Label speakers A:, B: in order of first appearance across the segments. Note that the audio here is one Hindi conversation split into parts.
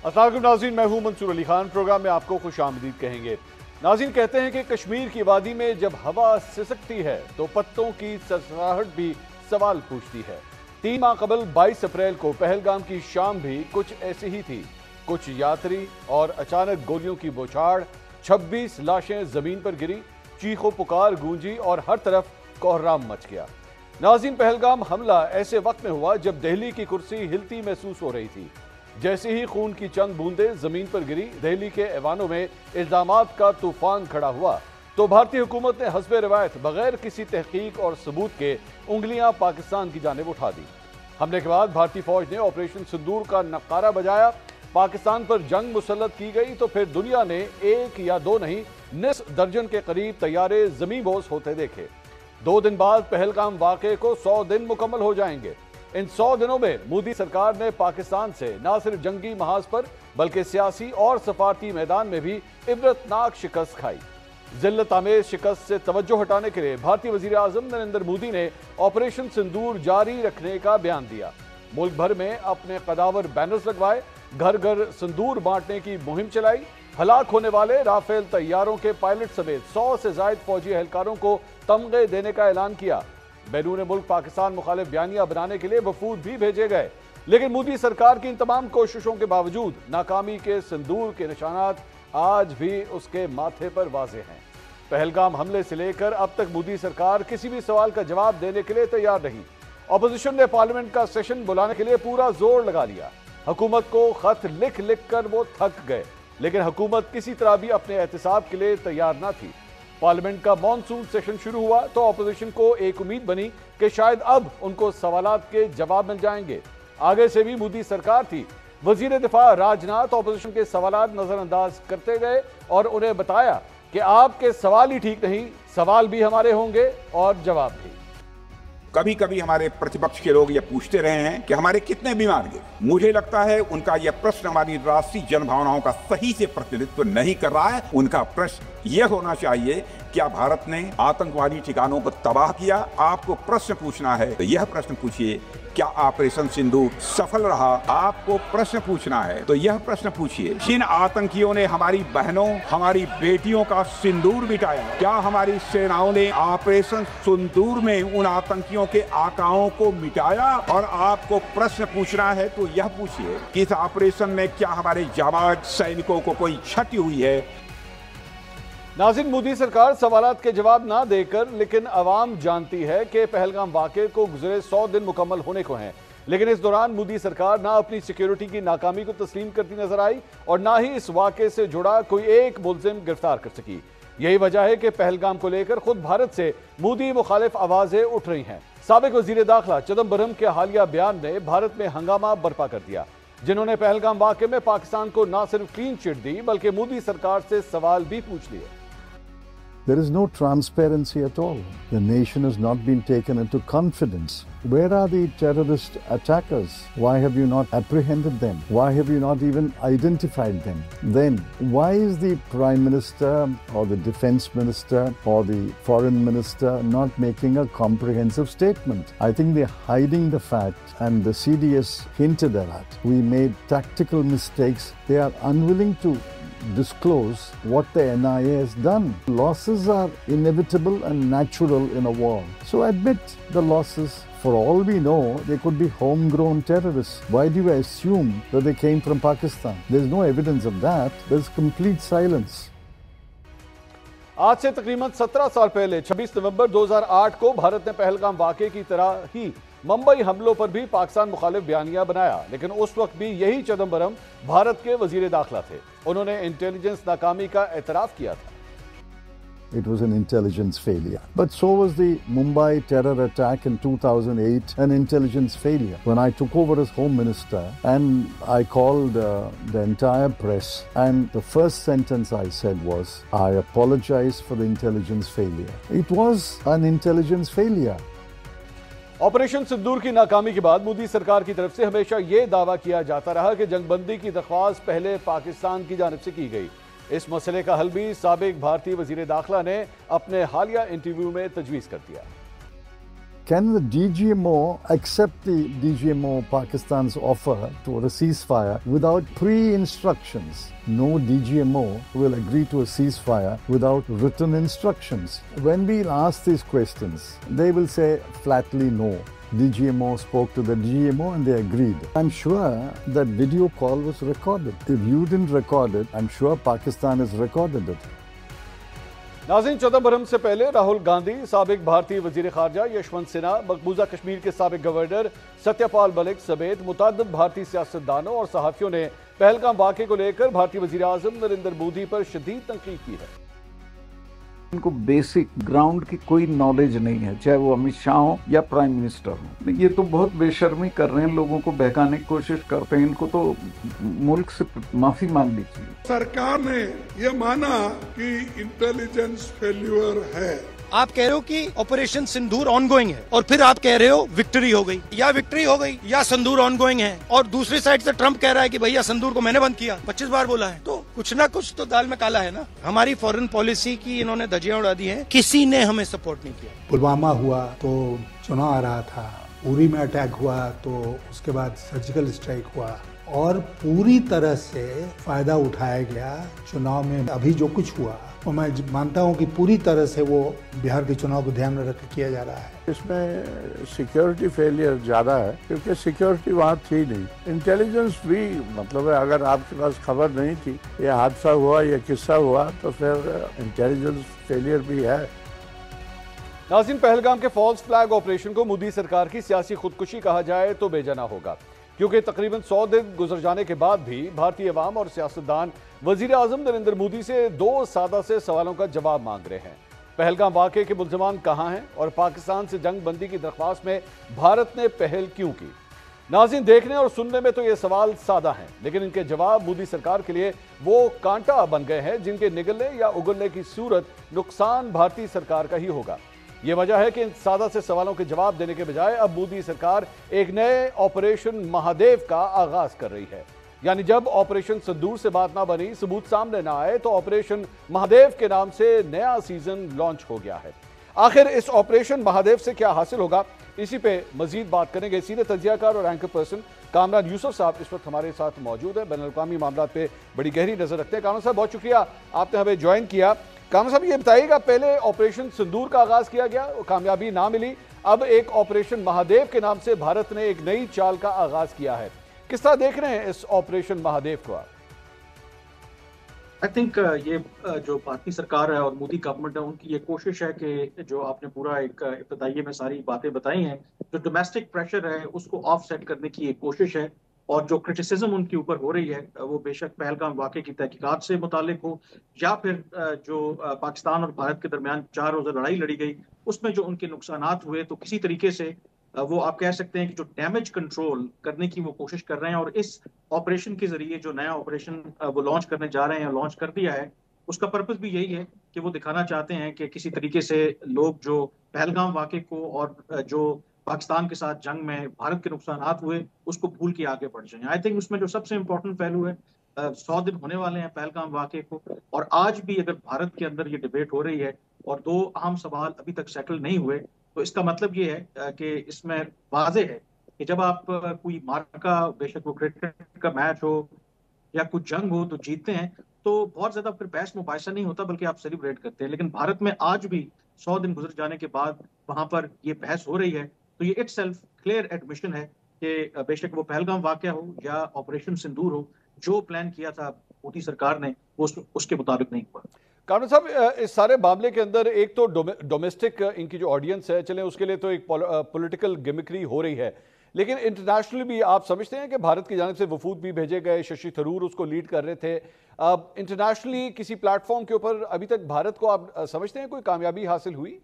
A: अस्सलाम वालेकुम नाज़रीन, मैं हूं मंसूर अली खान। प्रोग्राम में आपको खुशामदीद कहेंगे। नाज़रीन, कहते हैं कि कश्मीर की वादी में जब हवा सिसकती है तो पत्तों की सरसराहट भी सवाल पूछती है। 3 माह कबल 22 अप्रैल को पहलगाम की शाम भी कुछ ऐसी ही थी। कुछ यात्री और अचानक गोलियों की बौछार, 26 लाशें जमीन पर गिरी, चीखों पुकार गूंजी और हर तरफ कोहराम मच गया। नाज़रीन, पहलगाम हमला ऐसे वक्त में हुआ जब दिल्ली की कुर्सी हिलती महसूस हो रही थी। जैसे ही खून की चंद बूंदें जमीन पर गिरी, दिल्ली के ऐवानों में इल्जामात का तूफान खड़ा हुआ तो भारतीय हुकूमत ने हस्बे रिवायत बगैर किसी तहकीक और सबूत के उंगलियां पाकिस्तान की जानिब उठा दी। हमले के बाद भारतीय फौज ने ऑपरेशन सिंदूर का नकारा बजाया, पाकिस्तान पर जंग मुसल्लत की गई तो फिर दुनिया ने 1 या 2 नहीं, निस्फ दर्जन के करीब तैयारे ज़मीन बोस होते देखे। 2 दिन बाद पहलगाम वाक़े को 100 दिन मुकम्मल हो जाएंगे। इन 100 दिनों में मोदी सरकार ने पाकिस्तान से न सिर्फ जंगी महाज पर बल्कि सियासी और सफारती मैदान में भी इबरतनाक शिकस्त खाई। जिल्लत आमेज शिकस्त से तवज्जो हटाने के लिए भारतीय वजीर आजम नरेंद्र मोदी ने ऑपरेशन सिंदूर जारी रखने का बयान दिया। मुल्क भर में अपने कदावर बैनर्स लगवाए, घर घर सिंदूर बांटने की मुहिम चलाई। हलाक होने वाले राफेल तैयारों के पायलट समेत 100 से जायद फौजी एहलकारों को तमगे देने का ऐलान किया। बैरून मुल्क पाकिस्तान मुखालिफ बयानियां बनाने के लिए वफूद भी भेजे गए, लेकिन मोदी सरकार की इन तमाम कोशिशों के बावजूद नाकामी के सिंदूर के निशानात आज भी उसके माथे पर वाज़े हैं। पहलगाम हमले से लेकर अब तक मोदी सरकार किसी भी सवाल का जवाब देने के लिए तैयार नहीं। अपोजिशन ने पार्लियामेंट का सेशन बुलाने के लिए पूरा जोर लगा लिया। हुकूमत को खत लिख लिख कर वो थक गए, लेकिन हुकूमत किसी तरह भी अपने एहतसाब के लिए तैयार न थी। पार्लियामेंट का मॉनसून सेशन शुरू हुआ तो अपोजिशन को एक उम्मीद बनी कि शायद अब उनको सवालात के जवाब मिल जाएंगे। आगे से भी मोदी सरकार थी। वजीर दिफा राजनाथ अपोजिशन के सवालात नजरअंदाज करते गए और उन्हें बताया कि आपके सवाल ही ठीक नहीं, सवाल भी हमारे होंगे और जवाब भी।
B: कभी कभी हमारे प्रतिपक्ष के लोग ये पूछते रहे हैं कि हमारे कितने बीमार गिरे। मुझे लगता है उनका यह प्रश्न हमारी राष्ट्रीय जनभावनाओं का सही से प्रतिनिधित्व नहीं कर रहा है। उनका प्रश्न यह होना चाहिए, क्या भारत ने आतंकवादी ठिकानों को तबाह किया? आपको प्रश्न पूछना है तो यह प्रश्न पूछिए, क्या ऑपरेशन सिंदूर सफल रहा? आपको प्रश्न पूछना है तो यह प्रश्न पूछिए, जिन आतंकियों ने हमारी बहनों, हमारी बेटियों का सिंदूर मिटाया, क्या हमारी सेनाओं ने ऑपरेशन सिंदूर में उन आतंकियों के आकाओं को मिटाया? और आपको प्रश्न पूछना है तो यह पूछिए कि इस ऑपरेशन में क्या हमारे जाबाज सैनिकों को कोई क्षति हुई है?
A: नाज़रीन, मोदी सरकार सवालात के जवाब ना देकर, लेकिन अवाम जानती है कि पहलगाम वाक़े को गुजरे 100 दिन मुकम्मल होने को हैं, लेकिन इस दौरान मोदी सरकार ना अपनी सिक्योरिटी की नाकामी को तस्लीम करती नजर आई और ना ही इस वाक़े से जुड़ा कोई एक मुलजिम गिरफ्तार कर सकी। यही वजह है कि पहलगाम को लेकर खुद भारत से मोदी मुखालिफ आवाजें उठ रही हैं। साबिक वजीर दाखिला चिदम्बरम के हालिया बयान ने भारत में हंगामा बर्पा कर दिया, जिन्होंने पहलगाम वाक़े में पाकिस्तान को न सिर्फ क्लीन चिट दी बल्कि मोदी सरकार से सवाल भी पूछ लिए।
C: There is no transparency at all. The nation has not been taken into confidence. Where are the terrorist attackers? Why have you not apprehended them? Why have you not even identified them? Then, why is the Prime Minister or the Defense Minister or the Foreign Minister not making a comprehensive statement? I think they're hiding the fact, and the CDS hinted at that. We made tactical mistakes. They are unwilling to disclose what the NIA has done. Losses are inevitable and natural in a war. So admit the losses. For all we know, they could be homegrown terrorists. Why do you assume that they came from Pakistan? There's no evidence of that. There's complete silence.
A: आज से तकरीबन 17 साल पहले 26 नवंबर 2008 को भारत ने पहलगाम वाक़े की तरह ही मुंबई हमलों पर भी पाकिस्तान मुखालिफ बयानिया बनाया, लेकिन उस वक्त भी यही चिदम्बरम भारत के वजीर दाखिला थे। उन्होंने इंटेलिजेंस नाकामी का एतराफ किया था।
C: It was an intelligence failure. But so was the Mumbai terror attack in 2008, an intelligence failure. When I took over as Home Minister and I called the entire press, and the first sentence I said was, I apologize for the intelligence failure. It was an intelligence failure.
A: Operation Sindoor की नाकामी के बाद मोदी सरकार की तरफ से हमेशा यह दावा किया जाता रहा कि जंगबंदी की दरख्वास्त पहले पाकिस्तान की जानिब से की गई। इस मसले का हल भी साबिक भारतीय वजीर दाखिला ने अपने हालिया इंटरव्यू में तजवीज़ कर दिया।
C: Can the DGMO accept the DGMO Pakistan's offer to a ceasefire without pre-instructions? No DGMO will agree to a ceasefire without written instructions. When we ask these questions, they will say flatly no. DGMO spoke to the DGMO and they agreed. I'm sure that video call was recorded. If you didn't record it, I'm sure Pakistan has recorded it.
A: नाज़रीन, चिदंबरम से पहले राहुल गांधी, साबिक भारतीय वजीर खारजा यशवंत सिन्हा, मकबूजा कश्मीर के साबिक गवर्नर सत्यपाल मलिक समेत मुतअद्दिद भारतीय सियासतदानों और सहाफ़ियों ने पहलगाम वाक़े को लेकर भारतीय वजीर आज़म नरेंद्र मोदी पर शदीद तनकीद की है।
D: इनको बेसिक ग्राउंड की कोई नॉलेज नहीं है, चाहे वो अमित शाह हो या प्राइम मिनिस्टर हो। ये तो बहुत बेशर्मी कर रहे हैं, लोगों को बहकाने की कोशिश करते हैं। इनको तो मुल्क से माफी मांग लीजिए।
E: सरकार ने ये माना कि इंटेलिजेंस फेल्यूर है।
F: आप कह रहे हो कि ऑपरेशन सिंदूर ऑनगोइंग है और फिर आप कह रहे हो विक्ट्री हो गई, या विक्ट्री हो गई या सिंदूर ऑनगोइंग है, और दूसरी साइड से ट्रंप कह रहा है कि भैया सिंदूर को मैंने बंद किया, 25 बार बोला है। तो कुछ ना कुछ तो दाल में काला है ना। हमारी फॉरेन पॉलिसी की इन्होंने धज्जियां उड़ा दी है, किसी ने हमें सपोर्ट नहीं किया।
G: पुलवामा हुआ तो चुनाव आ रहा था, उरी में अटैक हुआ तो उसके बाद सर्जिकल स्ट्राइक हुआ, और पूरी तरह से फायदा उठाया गया चुनाव में। अभी जो कुछ हुआ वो मैं मानता हूँ कि पूरी तरह से वो बिहार के चुनाव को ध्यान में रख के किया जा रहा है।
C: इसमें सिक्योरिटी फेलियर ज़्यादा है क्योंकि सिक्योरिटी वहाँ थी नहीं। इंटेलिजेंस भी मतलब है, अगर आपके पास खबर नहीं थी ये हादसा हुआ, ये किस्सा हुआ, तो फिर इंटेलिजेंस फेलियर भी है।
A: नाज़रीन, पहलगाम के फॉल्स फ्लैग ऑपरेशन को मोदी सरकार की सियासी खुदकुशी कहा जाए तो बेजना होगा, क्योंकि तकरीबन 100 दिन गुजर जाने के बाद भी भारतीय अवाम और सियासतदान वजीर आजम नरेंद्र मोदी से दो सादा से सवालों का जवाब मांग रहे हैं। पहलगाम वाक़े के मुल्ज़िमान कहाँ हैं और पाकिस्तान से जंग बंदी की दरख्वास्त में भारत ने पहल क्यों की? नाज़रीन, देखने और सुनने में तो ये सवाल सादा हैं, लेकिन इनके जवाब मोदी सरकार के लिए वो कांटा बन गए हैं जिनके निगलने या उगलने की सूरत नुकसान भारतीय सरकार का ही होगा। ये वजह है कि इन सादा से सवालों के जवाब देने के बजाय अब मोदी सरकार एक नए ऑपरेशन महादेव का आगाज कर रही है। यानी जब ऑपरेशन सिंदूर से बात ना बनी, सबूत सामने ना आए, तो ऑपरेशन महादेव के नाम से नया सीजन लॉन्च हो गया है। आखिर इस ऑपरेशन महादेव से क्या हासिल होगा, इसी पे मजीद बात करेंगे। सीनियर तजियाकार और एंकर पर्सन कामरान यूसुफ साहब इस वक्त हमारे साथ मौजूद है, बैनुल-अक़वामी मामलात पे बड़ी गहरी नजर रखते हैं। कामरान साहब, बहुत शुक्रिया आपने हमें ज्वाइन किया। कामरान साहब, ये बताइएगा, पहले ऑपरेशन सिंदूर का आगाज किया गया, कामयाबी ना मिली, अब एक ऑपरेशन महादेव के नाम से भारत ने एक नई चाल का आगाज किया है। किस तरह देख रहे हैं इस ऑपरेशन महादेव को आप?
H: आई थिंक ये जो भारतीय सरकार है और मोदी गवर्नमेंट है, उनकी ये कोशिश है कि जो आपने पूरा एक इब्तदाइये में सारी बातें बताई हैं, जो डोमेस्टिक प्रेशर है उसको ऑफसेट करने की एक कोशिश है, और जो क्रिटिसिज्म उनके ऊपर हो रही है वो बेशक पहलगाम वाक़े की तहकीकात से मुतालिक हो, या फिर जो पाकिस्तान और भारत के दरमियान 4 रोज़ा लड़ाई लड़ी गई उसमें जो उनके नुकसानात हुए, तो किसी तरीके से वो आप कह सकते हैं कि जो डैमेज कंट्रोल करने की वो कोशिश कर रहे हैं। और इस ऑपरेशन के जरिए जो नया ऑपरेशन वो लॉन्च करने जा रहे हैं, लॉन्च कर दिया है, उसका पर्पस भी यही है कि वो दिखाना चाहते हैं कि किसी तरीके से लोग जो पहलगाम वाक़े को और जो पाकिस्तान के साथ जंग में भारत के नुकसानात हुए उसको भूल के आगे बढ़ जाएं। आई थिंक उसमें जो सबसे इम्पोर्टेंट पहलू है, 100 दिन होने वाले हैं पहलगाम वाक़े को, और आज भी अगर भारत के अंदर ये डिबेट हो रही है और 2 अहम सवाल अभी तक सेटल नहीं हुए, तो इसका मतलब ये है कि इसमें वाज़ेह है कि जब आप कोई मार्का, बेशक वो क्रिकेट का मैच हो या कुछ जंग हो, तो जीतते हैं तो बहुत ज्यादा फिर बहस मुबाहिसा नहीं होता, बल्कि आप सेलिब्रेट करते हैं। लेकिन भारत में आज भी 100 दिन गुजर जाने के बाद वहां पर ये बहस हो रही है, तो ये इटसेल्फ क्लियर एडमिशन है कि बेशक वो पहलगाम वाक़या हो या ऑपरेशन सिंदूर हो, जो प्लान किया था मोदी सरकार ने वो उसके मुताबिक नहीं हुआ।
A: कामरान साहब, इस सारे मामले के अंदर एक तो डोमेस्टिक इनकी जो ऑडियंस है, चले उसके लिए तो एक पॉलिटिकल गिमिक्री हो रही है, लेकिन इंटरनेशनली भी आप समझते हैं कि भारत की जानिब से वफूद भी भेजे गए, शशि थरूर उसको लीड कर रहे थे। अब इंटरनेशनली किसी प्लेटफॉर्म के ऊपर अभी तक भारत को आप समझते हैं कोई कामयाबी हासिल हुई?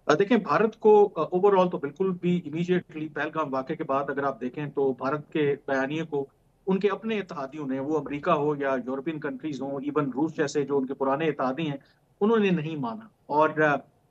H: देखें, भारत को ओवरऑल तो बिल्कुल भी इमीडिएटली पहलगाम वाक़े के बाद अगर आप देखें तो भारत के बयानिए को उनके अपने इत्तेहादियों ने, वो अमेरिका हो या यूरोपियन कंट्रीज हो, इवन रूस जैसे जो उनके पुराने इत्तेहादी हैं, उन्होंने नहीं माना। और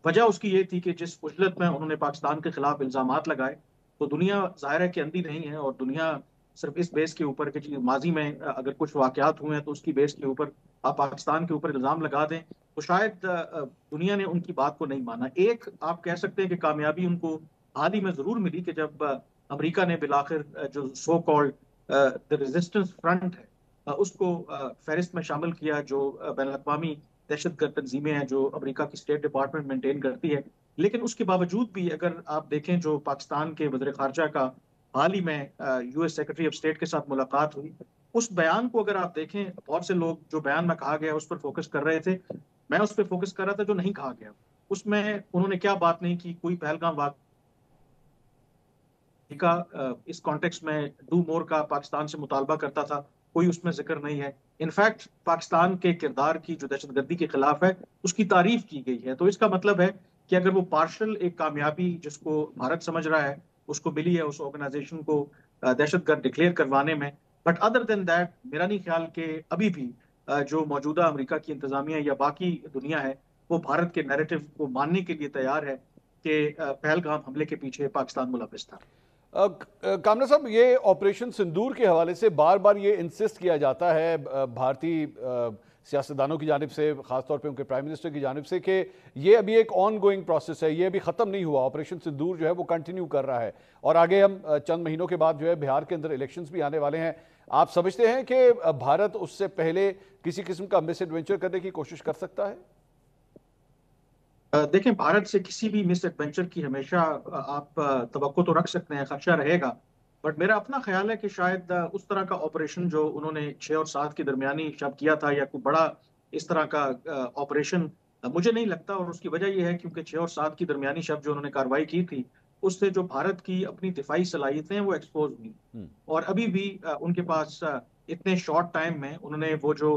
H: वजह उसकी ये थी कि जिस उजलत में उन्होंने पाकिस्तान के खिलाफ इल्जामात लगाए, तो दुनिया ज़ाहिर है कि अंधी नहीं है, और दुनिया सिर्फ इस बेस के ऊपर कि माजी में अगर कुछ वाक़यात हुए हैं तो उसकी बेस के ऊपर आप पाकिस्तान के ऊपर इल्ज़ाम लगा दें, तो शायद दुनिया ने उनकी बात को नहीं माना। एक आप कह सकते हैं कि कामयाबी उनको हाल ही में जरूर मिली कि जब अमेरिका ने बिलाखिर जो so called the resistance front है उसको फहरिस्त में शामिल किया, जो बैनुल-अक़वामी दहशतगर्द तंजीमें हैं जो अमेरिका की स्टेट डिपार्टमेंट मेंटेन करती है। लेकिन उसके बावजूद भी अगर आप देखें, जो पाकिस्तान के वज़ीर ख़ारजा का हाल ही में यूएस सेक्रेटरी ऑफ स्टेट के साथ मुलाकात हुई, उस बयान को अगर आप देखें, बहुत से लोग जो बयान में कहा गया उस पर फोकस कर रहे थे, मैं उस पर फोकस कर रहा था जो नहीं कहा गया। उसमें उन्होंने क्या बात नहीं की, कोई पहलगाम वाक़या का इस कॉन्टेक्स्ट में डू मोर का पाकिस्तान से मुतालबा करता था, कोई उसमें जिक्र नहीं है। इनफैक्ट पाकिस्तान के किरदार की जो दहशतगर्दी के खिलाफ है उसकी तारीफ की गई है। तो इसका मतलब है कि अगर वो पार्शल एक कामयाबी जिसको भारत समझ रहा है उसको मिली है उस ऑर्गेनाइजेशन को दहशतगर्द डिक्लेयर करवाने में, बट अदर देन दैट मेरा नहीं ख्याल कि अभी भी जो मौजूदा अमेरिका की इंतजामिया या बाकी दुनिया है वो भारत के नैरेटिव को मानने के लिए तैयार है कि पहलगाम हमले के पीछे पाकिस्तान मुलविस था।
A: कामना साहब, ये ऑपरेशन सिंदूर के हवाले से बार बार ये इंसिस्ट किया जाता है भारतीय सियासतदानों की जानिब से, खासतौर पे उनके प्राइम मिनिस्टर की जानिब से, कि ये अभी एक ऑन गोइंग प्रोसेस है, ये अभी ख़त्म नहीं हुआ। ऑपरेशन सिंदूर जो है वो कंटिन्यू कर रहा है और आगे हम चंद महीनों के बाद जो है बिहार के अंदर इलेक्शंस भी आने वाले हैं। आप समझते हैं कि भारत उससे पहले किसी किस्म का मिस एडवेंचर करने की कोशिश कर सकता है?
H: देखें, भारत से किसी भी मिस एडवेंचर की हमेशा आप तवक्को तो रख सकते हैं, खदशा रहेगा, बट मेरा अपना ख्याल है कि शायद उस तरह का ऑपरेशन जो उन्होंने 6 और 7 के दरमियानी शब किया था या कोई बड़ा इस तरह का ऑपरेशन मुझे नहीं लगता। और उसकी वजह यह है क्योंकि 6 और 7 की दरमियानी शब जो उन्होंने कार्रवाई की थी उससे जो भारत की अपनी दिफाई सलाहियतें हैं वो एक्सपोज हुई, और अभी भी उनके पास इतने शॉर्ट टाइम में उन्होंने वो जो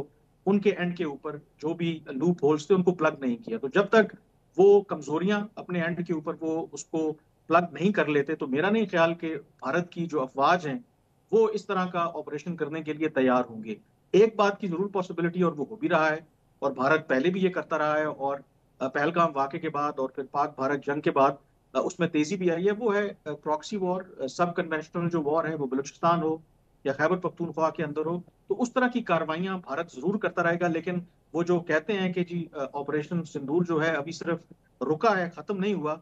H: उनके एंड के ऊपर जो भी लूप होल्स थे उनको प्लग नहीं किया। तो जब तक वो कमजोरियां अपने एंड के ऊपर वो उसको प्लग नहीं कर लेते तो मेरा नहीं ख्याल कि भारत की जो अफवाज हैं वो इस तरह का ऑपरेशन करने के लिए तैयार होंगे। एक बात की जरूर पॉसिबिलिटी, और वो हो भी रहा है और भारत पहले भी ये करता रहा है, और पहलगाम वाक़े के बाद और फिर पाक भारत जंग के बाद उसमें तेजी भी आई है, वो है प्रॉक्सी वॉर। सब कन्वेंशनल जो वॉर है वो बलूचिस्तान हो या खैबर पख्तूनख्वा के अंदर हो, तो उस तरह की कार्रवाइयां भारत जरूर करता रहेगा। लेकिन वो जो कहते हैं कि जी ऑपरेशन सिंदूर जो है अभी सिर्फ रुका है, खत्म नहीं हुआ,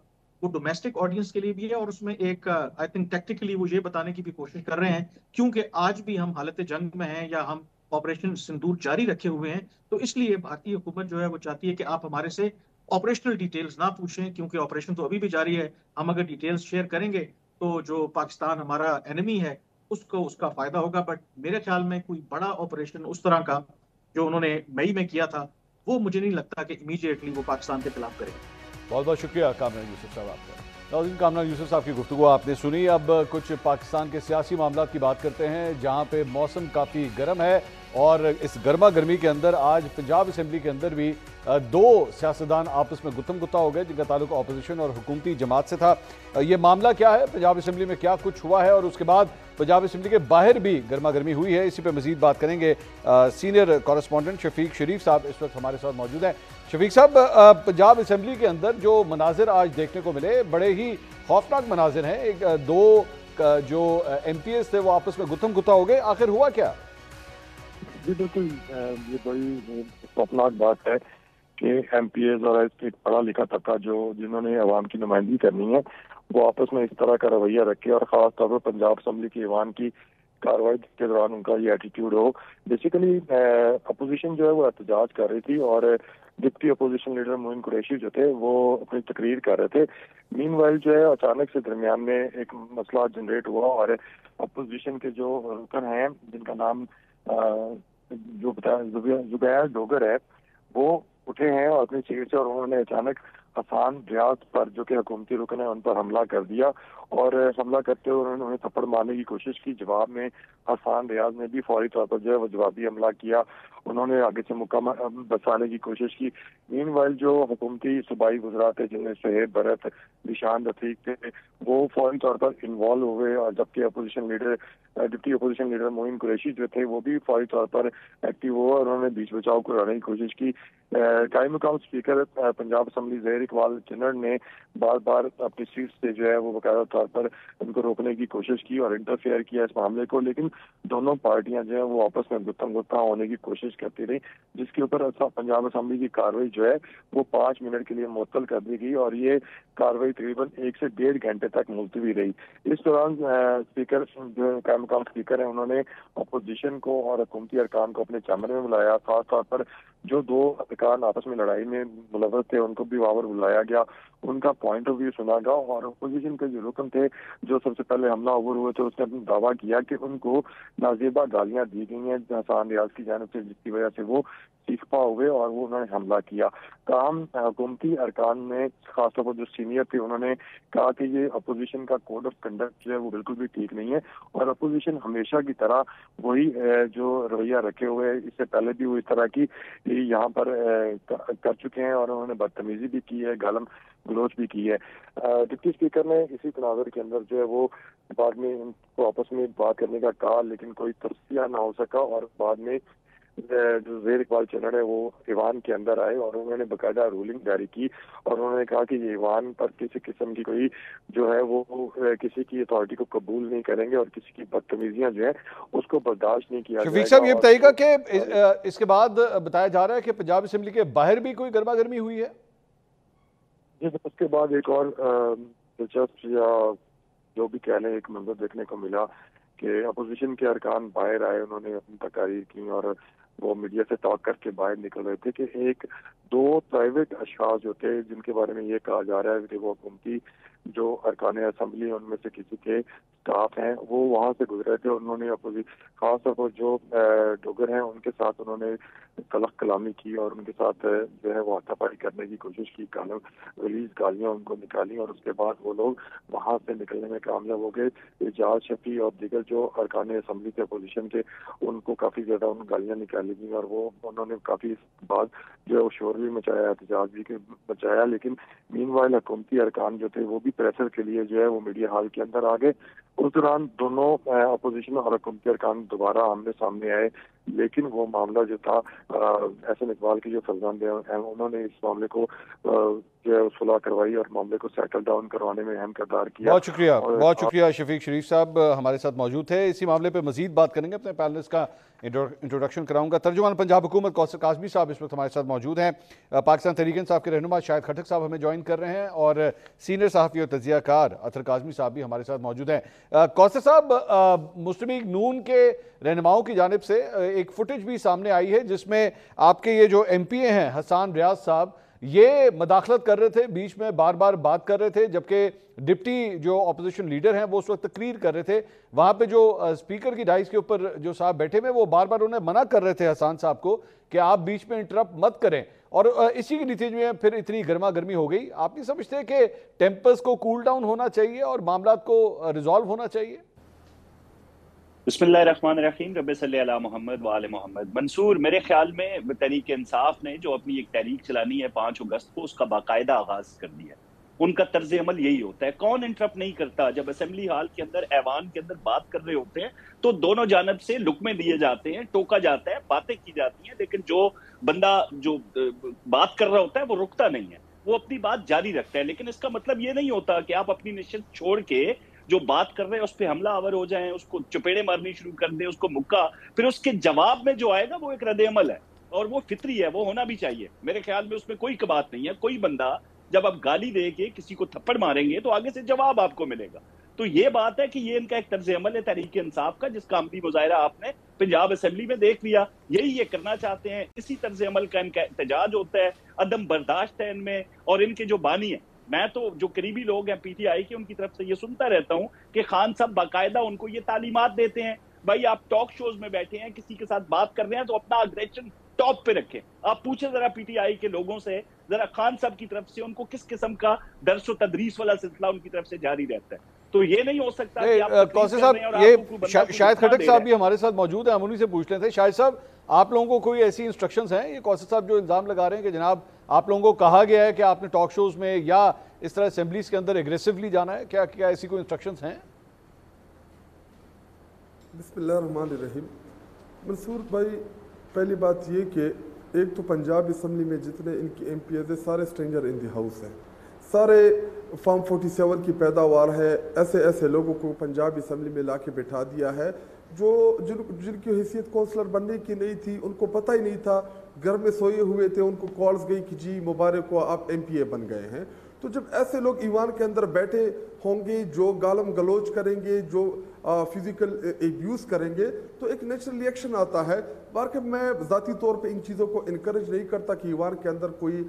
H: वो डोमेस्टिक ऑडियंस के लिए भी है और उसमें एक आई थिंक टैक्टिकली वो ये बताने की भी कोशिश कर रहे हैं, क्योंकि आज भी हम हालत जंग में हैं या हम ऑपरेशन सिंदूर जारी रखे हुए हैं, तो इसलिए भारतीय हुकूमत जो है वो चाहती है कि आप हमारे से ऑपरेशनल डिटेल्स ना पूछें, क्योंकि ऑपरेशन तो अभी भी जारी है। हम अगर डिटेल्स शेयर करेंगे तो जो पाकिस्तान हमारा एनिमी है उसको उसका फायदा होगा। बट मेरे ख्याल में कोई बड़ा ऑपरेशन उस तरह का जो उन्होंने मई में किया था वो मुझे नहीं लगता कि इमीडिएटली वो पाकिस्तान के खिलाफ करेंगे।
A: बहुत बहुत शुक्रिया कामना यूसुफ साहब आपका। नाज़रीन, कामना यूसुफ साहब की गुफ्तगू आपने सुनी। अब कुछ पाकिस्तान के सियासी मामला की बात करते हैं, जहां पे मौसम काफ़ी गर्म है और इस गर्मा गर्मी के अंदर आज पंजाब असम्बली के अंदर भी दो सियासतदान आपस में गुत्थम गुत्ता हो गए, जिनका ताल्लुक अपोजिशन और हुकूमती जमात से था। ये मामला क्या है, पंजाब असम्बली में क्या कुछ हुआ है और उसके बाद पंजाब असम्बली के बाहर भी गर्मा गर्मी हुई है, इसी पर मजीद बात करेंगे। सीनियर कॉरेस्पॉन्डेंट शफीक शरीफ साहब इस वक्त हमारे साथ मौजूद हैं। शफीक साहब, पंजाब असम्बली के अंदर जो मनाजिर आज देखने को मिले बड़े ही खौफनाक मनाजिर हैं। एक दो जो MPs थे वो आपस में गुत्थम गुत्ता हो गए, आखिर हुआ क्या?
I: जी बिल्कुल, ये बड़ी खौफनाक बात है कि MPs और एक पढ़ा लिखा तबका जो जिन्होंने अवाम की नुमाइंदगी करनी है वो आपस में इस तरह का रवैया रखे, और ख़ास तौर पर पंजाब असम्बली की ईवान की कार्रवाई के दौरान उनका ये एटीट्यूड हो। बेसिकली अपोजिशन जो है वो एहतजाज कर रही थी और deputy opposition leader Moin Qureshi जो थे वो अपनी तकरीर कर रहे थे। मीनवाइल जो है अचानक से दरमियान में एक मसला जनरेट हुआ और अपोजिशन के जो रुकन हैं जिनका नाम जो बताया जुबैर डोगर है वो उठे हैं और अपनी सीट से, और उन्होंने अचानक हसान रियाज पर जो कि हुकूमती रुकन है उन पर हमला कर दिया, और हमला करते हुए उन्होंने उन्हें थप्पड़ मारने की कोशिश की। जवाब में हसान रियाज ने भी फौरी तौर पर जो है वो जवाबी हमला किया, उन्होंने आगे से मुक्का बसाने की कोशिश की। मीनवाइल जो हुकूमती सूबाई वज़रा थे जिनमें शहेब भरत, निशान रफीक थे, वो फौरी तौर पर इन्वॉल्व हुए, और जबकि deputy opposition leader Moin Qureshi जो थे वो भी फौरी तौर पर एक्टिव हुए और उन्होंने बीच बचाव को लाने की कोशिश की। कायम मुकाम स्पीकर पंजाब असम्बली ज़हीर इकबाल चन्नड़ ने बार बार अपनी सीट से जो है वो बाकायदा तौर पर उनको रोकने की कोशिश की और इंटरफेयर किया इस मामले को, लेकिन दोनों पार्टियां जो है वो आपस में गुत्थम होने की कोशिश करती रही, जिसके ऊपर पंजाब असेंबली की कार्रवाई जो है वो 5 मिनट के लिए मुअत्तल कर दी गई और ये कार्रवाई तकरीबन 1 से 1.5 घंटे तक मुलतवी रही। इस दौरान स्पीकर जो कायम मकाम स्पीकर है उन्होंने अपोजिशन को और हुकूमती अरकान को अपने चैम्बर में बुलाया। खास तौर पर जो 2 अरकान आपस में लड़ाई में मुलव्वस थे उनको भी वावर बुलाया गया, उनका पॉइंट ऑफ व्यू सुना गया और अपोजिशन के जो रुकन थे जो सबसे पहले हमला अवर हुए थे उसने अपना दावा किया कि उनको नाजेबा गालियां दी गई हैं हसन रियाज की जानिब से, जिसकी वजह से वो चीखपा हुए और वो उन्होंने हमला किया। ताहम हुकूमती अरकान ने खासतौर पर जो सीनियर थे उन्होंने कहा कि ये अपोजिशन का कोड ऑफ कंडक्ट जो है वो बिल्कुल भी ठीक नहीं है और अपोजिशन हमेशा की तरह वही जो रवैया रखे हुए है, इससे पहले भी वो इस तरह की यहाँ पर कर चुके हैं और उन्होंने बदतमीजी भी की है, गालम गलोच भी की है। डिप्टी स्पीकर ने इसी तनाज़ुर के अंदर जो है वो बाद में उनको आपस में बात करने का कहा, लेकिन कोई तस्वीर ना हो सका और बाद में जो ज़ेर इकबाल चन्नड़ है वो ईवान के अंदर आए और उन्होंने बाकायदा रूलिंग जारी की और उन्होंने कहा कि ये ईवान पर किसी किस्म की कोई जो है वो किसी की अथॉरिटी को कबूल नहीं करेंगे और किसी की बदतमीजियां जो है उसको बर्दाश्त नहीं किया जाएगा।
A: शफीक साहब ये बताइएगा कि इसके बाद बताया जा रहा है कि पंजाब असेंबली के बाहर भी कोई गर्मा गर्मी हुई है?
I: उसके बाद एक और दिलचस्प या जो भी कह लें एक मंजर देखने को मिला कि अपोजिशन के अरकान बाहर आए, उन्होंने अपनी तकारीर की और वो मीडिया से टॉक करके बाहर निकल रहे थे कि 1-2 प्राइवेट अशखास जो थे जिनके बारे में ये कहा जा रहा है कि वो हुकूमती जो अरकान असेंबली उनमें से किसी के स्टाफ हैं वो वहाँ से गुजरे थे। उन्होंने खासतौर पर जो डोगर हैं उनके साथ उन्होंने तलख कलामी की और उनके साथ जो है वो हाथापाई करने की कोशिश की, गलीज गालियाँ उनको निकाली और उसके बाद वो लोग वहाँ से निकलने में कामयाब हो गए। एजाज शफी और दीगर जो अरकान असेंबली थे अपोजिशन के उनको काफ़ी ज़्यादा उन गालियाँ निकाली गई और वो उन्होंने काफ़ी बाद जो है वो शोर भी मचाया, एहतजाज भी मचाया, लेकिन मीनवाइल हुकूमती अरकान जो थे वो भी प्रेशर के लिए जो है वो मीडिया हॉल के अंदर आ गए। उस दौरान दोनों अपोजिशन और हुकूमती अरकान दोबारा आमने सामने आए, लेकिन वो मामला जो था एहसन इकबाल के जो फर्जंद हैं उन्होंने इस मामले को जो है सुलह करवाई और मामले को सेटल डाउन करवाने में अहम किरदार किया।
A: बहुत शुक्रिया शफीक शरीफ साहब हमारे साथ मौजूद थे। इसी मामले पर मजीद बात करेंगे, अपने पैनलिस्ट का इंट्रोडक्शन कराऊंगा। तर्जुमान पंजाब हुकूमत कौसर काज़मी साहब इस वक्त हमारे साथ मौजूद हैं। पाकिस्तान तहरीक इंसाफ के रहनुमा शाहिद खटक साहब हमें ज्वाइन कर रहे हैं और सीनियर सहाफ़ी और तजियाकार अतर काज़मी साहब भी हमारे साथ मौजूद हैं। कौसर साहब, मुस्लिम लीग नून के रहनुमाओं की जानिब से एक फुटेज भी सामने आई है जिसमें आपके ये जो MPA हैं हसन रियाज साहब ये मदाखलत कर रहे थे, बीच में बार बार बात कर रहे थे, जबकि डिप्टी जो अपोजिशन लीडर हैं वो उस वक्त तकरीर कर रहे थे। वहाँ पे जो स्पीकर की डाइस के ऊपर जो साहब बैठे हुए वो बार बार उन्हें मना कर रहे थे हसन साहब को कि आप बीच में इंटरप्ट मत करें और इसी के नतीजे में फिर इतनी गर्मा गर्मी हो गई। आप नहीं समझते कि टेम्पर्स को कूल डाउन होना चाहिए और मामला को रिजॉल्व होना चाहिए?
J: बिस्मिल्लाहिर्रहमानिर्रहीम, रब्बि सल्ली अला मोहम्मद व आले मोहम्मद। मंसूर, मेरे ख्याल में तहरीक इंसाफ ने जो अपनी एक तहरीक चलानी है 5 अगस्त को, उसका बाकायदा आगाज कर दिया। उनका तर्ज अमल यही होता है। कौन इंटरप्ट नहीं करता? जब असेंबली हॉल के अंदर ऐवान के अंदर बात कर रहे होते हैं तो दोनों जानब से लुकमे दिए जाते हैं, टोका जाता है, बातें की जाती हैं, लेकिन जो बंदा जो बात कर रहा होता है वो रुकता नहीं है, वो अपनी बात जारी रखता है। लेकिन इसका मतलब ये नहीं होता कि आप अपनी निश्चित छोड़ के जो बात कर रहे हैं उस पर हमला आवर हो जाएं, उसको चपेड़े मारनी शुरू कर दें, उसको मुक्का, फिर उसके जवाब में जो आएगा वो एक रद्द अमल है और वो फितरी है, वो होना भी चाहिए। मेरे ख्याल में उसमें कोई बात नहीं है। कोई बंदा जब आप गाली दे के किसी को थप्पड़ मारेंगे तो आगे से जवाब आपको मिलेगा। तो ये बात है कि ये इनका एक तर्ज अमल है तहरीक इंसाफ का, जिसका अमली मुजाहिरा आपने पंजाब असेंबली में देख लिया। यही ये करना चाहते हैं, इसी तर्ज अमल का इनका एहतजाज होता है, अदम बर्दाश्त है इनमें। और इनके जो बानी है, मैं तो जो करीबी लोग हैं PTI के, उनकी तरफ से ये सुनता रहता हूं कि खान साहब बाकायदा उनको ये तालीमात देते हैं, भाई आप टॉक शोज में बैठे हैं, किसी के साथ बात कर रहे हैं तो अपना अग्रेशन टॉप पे रखें। आप पूछे जरा PTI के लोगों से, जरा खान साहब की तरफ से उनको किस किस्म का दर्स व तदरीस वाला सिलसिला उनकी तरफ से जारी रहता है। तो ये नहीं हो सकता कि आप
A: कौसर साहब, ये शाहिद खटक साहब भी हमारे साथ मौजूद हैं, हम उन्हीं से पूछ लेते हैं। शाहिद साहब, आप लोगों को कोई ऐसी इंस्ट्रक्शंस हैं? ये कौसर साहब जो इल्जाम लगा रहे हैं कि जनाब आप लोगों को कहा गया है कि आपने टॉक शोज में या इस तरह असेंबलीज के अंदर एग्रेसिवली जाना है, क्या ऐसी कोई इंस्ट्रक्शंस हैं?
K: बिस्मिल्लाहिर्रहमानिर्रहीम। मंसूर भाई, पहली बात ये कि एक तो पंजाब असेंबली में जितने इनकी MPs है सारे स्ट्रेंजर इन द हाउस हैं, सारे फार्म 47 की पैदावार है, ऐसे ऐसे लोगों को पंजाब असम्बली में ला के बिठा दिया है जो जिनकी हैसियत काउंसलर बनने की नहीं थी, उनको पता ही नहीं था, घर में सोए हुए थे, उनको कॉल्स गई कि जी मुबारक हो आप MPA बन गए हैं। तो जब ऐसे लोग ईवान के अंदर बैठे होंगे जो गालम गलोच करेंगे, जो फिजिकल एब्यूज़ करेंगे, तो एक नेचुरल रिएक्शन आता है। बाकी मैं ज़ाती तौर पे इन चीज़ों को इनकरेज नहीं करता कि ईवान के अंदर कोई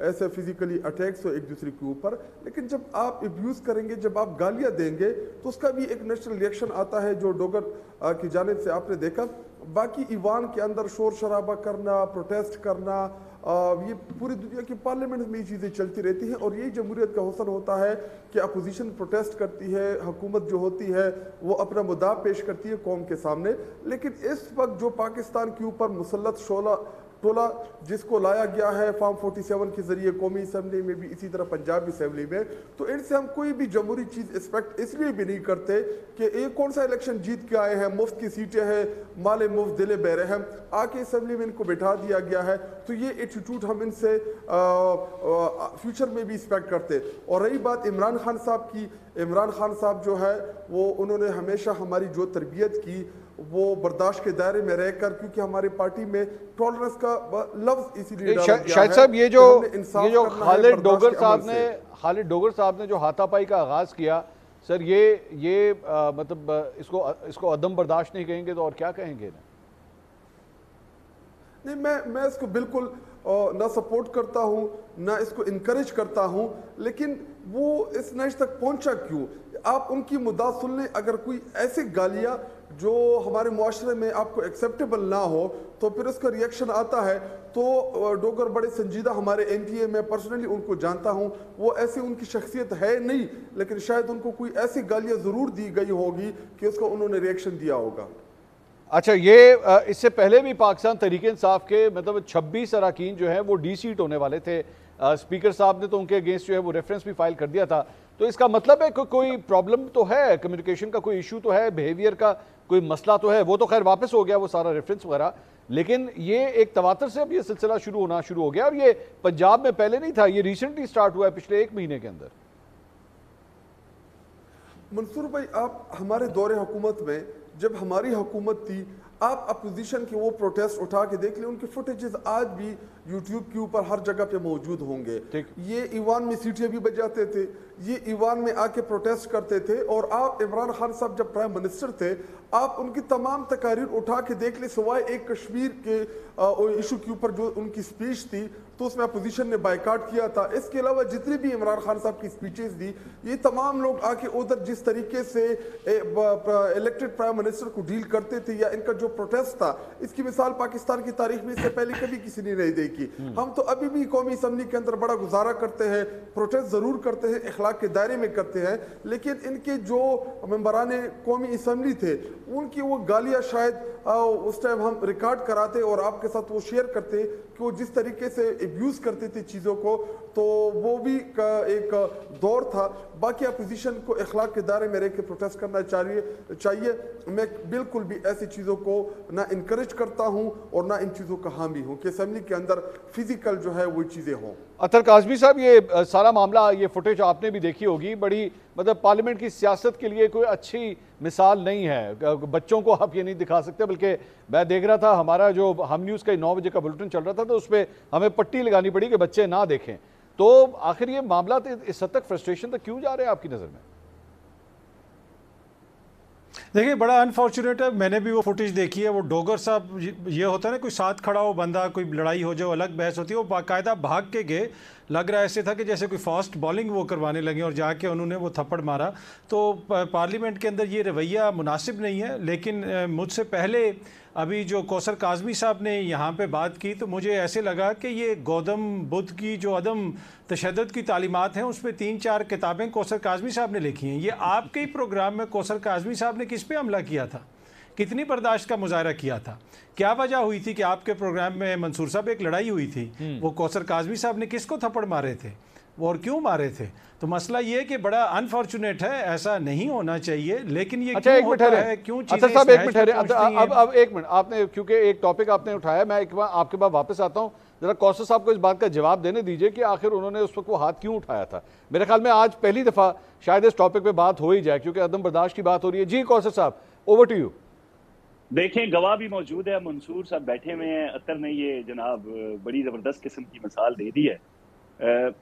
K: ऐसे फिजिकली अटैक्स हो एक दूसरे के ऊपर, लेकिन जब आप एब्यूज़ करेंगे, जब आप गालियाँ देंगे, तो उसका भी एक नेचुरल रिएक्शन आता है जो डोगर की जानिब से आपने देखा। बाकी ईवान के अंदर शोर शराबा करना, प्रोटेस्ट करना, ये पूरी दुनिया की पार्लियामेंट में ये चीज़ें चलती रहती हैं और यही जमहूरियत का हुस्न होता है कि अपोजिशन प्रोटेस्ट करती है, हुकूमत जो होती है वो अपना मुद्दा पेश करती है कौम के सामने। लेकिन इस वक्त जो पाकिस्तान के ऊपर मुसल्लत टोला जिसको लाया गया है फार्म 47 के जरिए कौमी असम्बली में भी, इसी तरह पंजाब असम्बली में, तो इनसे हम कोई भी जमहूरी चीज़ एक्सपेक्ट इसलिए भी नहीं करते कि ये कौन सा इलेक्शन जीत के आए हैं, मुफ्त की सीटें हैं, माले मुफ्त दिले बहरे हैं, आके असम्बली में इनको बिठा दिया गया है। तो ये एटीट्यूड हम इनसे फ्यूचर में भी एक्सपेक्ट करते। और रही बात इमरान खान साहब की, इमरान खान साहब जो है वो उन्होंने हमेशा हमारी जो तरबियत की वो बर्दाश्त के दायरे में रहकर, क्योंकि हमारी पार्टी में टॉलरेंस का लफ्ज इसीलिए डाला गया
A: शाहिद
K: है
A: साहब, ये जो
K: खालिद डोगर
A: साहब ने जो हाथापाई का आगाज किया, सर ये मतलब इसको अदम बर्दाश्त नहीं कहेंगे तो और क्या कहेंगे?
K: नहीं, मैं इसको बिल्कुल ना सपोर्ट करता हूँ, ना इसको इनकरेज करता हूँ, लेकिन वो इस नश तक पहुँचा क्यों? आप उनकी मुद्दा सुन लें। अगर कोई ऐसी गालियाँ जो हमारे मुआशरे में आपको एक्सेप्टेबल ना हो तो फिर उसका रिएक्शन आता है। तो डोगर बड़े संजीदा हमारे MPA, मैं पर्सनली उनको जानता हूँ, वो ऐसी उनकी शख्सियत है नहीं, लेकिन शायद उनको कोई ऐसी गालियाँ ज़रूर दी गई होगी कि उसका उन्होंने रिएक्शन दिया होगा।
A: अच्छा, ये इससे पहले भी पाकिस्तान तहरीक इंसाफ के मतलब 26 अरकान जो है वो डी-सीट होने वाले थे। स्पीकर साहब ने तो उनके अगेंस्ट जो है वो रेफरेंस भी फाइल कर दिया था। तो इसका मतलब है कि कोई प्रॉब्लम तो है, कम्युनिकेशन का कोई इशू तो है, बिहेवियर का कोई मसला तो है। वो तो खैर वापस हो गया वो सारा रेफरेंस वगैरह, लेकिन ये एक तवातर से अब ये सिलसिला शुरू हो गया और ये पंजाब में पहले नहीं था, ये रिसेंटली स्टार्ट हुआ है पिछले 1 महीने के अंदर।
K: मंसूर भाई, आप हमारे दौरे हुकूमत में, जब हमारी हुकूमत थी, आप अपोजिशन के वो प्रोटेस्ट उठा के देख लें, उनके फुटेजेस आज भी यूट्यूब के ऊपर हर जगह पे मौजूद होंगे। ये ईवान में सीटियां भी बजाते थे, ये ईवान में आके प्रोटेस्ट करते थे। और आप इमरान खान साहब जब प्राइम मिनिस्टर थे, आप उनकी तमाम तकारीर उठा के देख ले, सिवाय एक कश्मीर के इशू के ऊपर जो उनकी स्पीच थी तो उसमें अपोजिशन ने बाइकाट किया था। इसके अलावा जितनी भी इमरान खान साहब की स्पीचेस दी, ये तमाम लोग आके उधर जिस तरीके से इलेक्टेड प्राइम मिनिस्टर को डील करते थे या इनका जो प्रोटेस्ट था, इसकी मिसाल पाकिस्तान की तारीख में इससे पहले कभी किसी ने नहीं देखी। हम तो अभी भी कौमी असम्बली के अंदर बड़ा गुजारा करते हैं, प्रोटेस्ट जरूर करते हैं, इखलाक के दायरे में करते हैं, लेकिन इनके जो मेंबरान कौमी असम्बली थे उनकी वो गालियां शायद उस टाइम हम रिकॉर्ड कराते और आपके साथ वो शेयर करते कि वो जिस तरीके से एब्यूज करते थे चीज़ों को, तो वो भी एक दौर था। बाकी अपोजिशन को इखलाक के दायरे में रह के प्रोटेस्ट करना चाहिए। मैं बिल्कुल भी ऐसी चीज़ों को ना इनकरेज करता हूँ और ना इन चीज़ों का हामी हूँ कि असम्बली के अंदर फिजिकल जो है वो चीज़ें हों।
A: अतर काज़मी साहब, ये सारा मामला, ये फुटेज आपने भी देखी होगी, बड़ी मतलब पार्लियामेंट की सियासत के लिए कोई अच्छी मिसाल नहीं है। बच्चों को आप ये नहीं दिखा सकते, बल्कि मैं देख रहा था हमारा जो हम न्यूज़ का 9 बजे का बुलेटिन चल रहा था तो उस पर हमें पट्टी लगानी पड़ी कि बच्चे ना देखें। तो आखिर ये मामला इस हद तक फ्रस्ट्रेशन तक क्यों जा रहे हैं आपकी नज़र में?
L: देखिए, बड़ा अनफॉर्चुनेट है। मैंने भी वो फुटेज देखी है। वो डोगर साहब, ये होता है ना, कोई साथ खड़ा हो बंदा, कोई लड़ाई हो जाए, अलग बहस होती है, वो बाकायदा भाग के गए। लग रहा ऐसे था कि जैसे कोई फास्ट बॉलिंग वो करवाने लगे और जाके उन्होंने वो थप्पड़ मारा। तो पार्लियामेंट के अंदर ये रवैया मुनासिब नहीं है। लेकिन मुझसे पहले अभी जो कौसर काज़मी साहब ने यहाँ पे बात की, तो मुझे ऐसे लगा कि ये गौतम बुद्ध की जो अदम तशद्दुद की तालीमात हैं, उस पर 3-4 किताबें कौसर काज़मी साहब ने लिखी हैं। ये आपके ही प्रोग्राम में कौसर काज़मी साहब ने किस पे हमला किया था, कितनी बर्दाश्त का मुजाहरा किया था, क्या वजह हुई थी कि आपके प्रोग्राम में मंसूर साहब एक लड़ाई हुई थी, वो कौसर काज़मी साहब ने किसको थप्पड़ मारे थे और क्यों मारे थे? तो मसला ये कि बड़ा अनफॉर्चुनेट है, ऐसा नहीं होना चाहिए। लेकिन ये क्यों होता है, क्यों चीजें
A: अब एक मिनट, आपने क्योंकि एक टॉपिक आपने उठाया, मैं एक बार आपके पास वापस आता हूँ। जरा कौसर साहब को इस बात का जवाब देने दीजिए कि आखिर उन्होंने उस वक्त वो हाथ क्यों उठाया था। मेरे ख्याल में आज पहली दफ़ा शायद इस टॉपिक पे बात हो ही जाए, क्योंकि अदम बर्दाश्त की बात हो रही है। जी कौसर साहब, ओवर टू यू।
J: देखें, गवाह भी मौजूद है, मंसूर साहब बैठे हुए हैं। अतर ने ये जनाब बड़ी ज़बरदस्त किस्म की मिसाल दे दी है।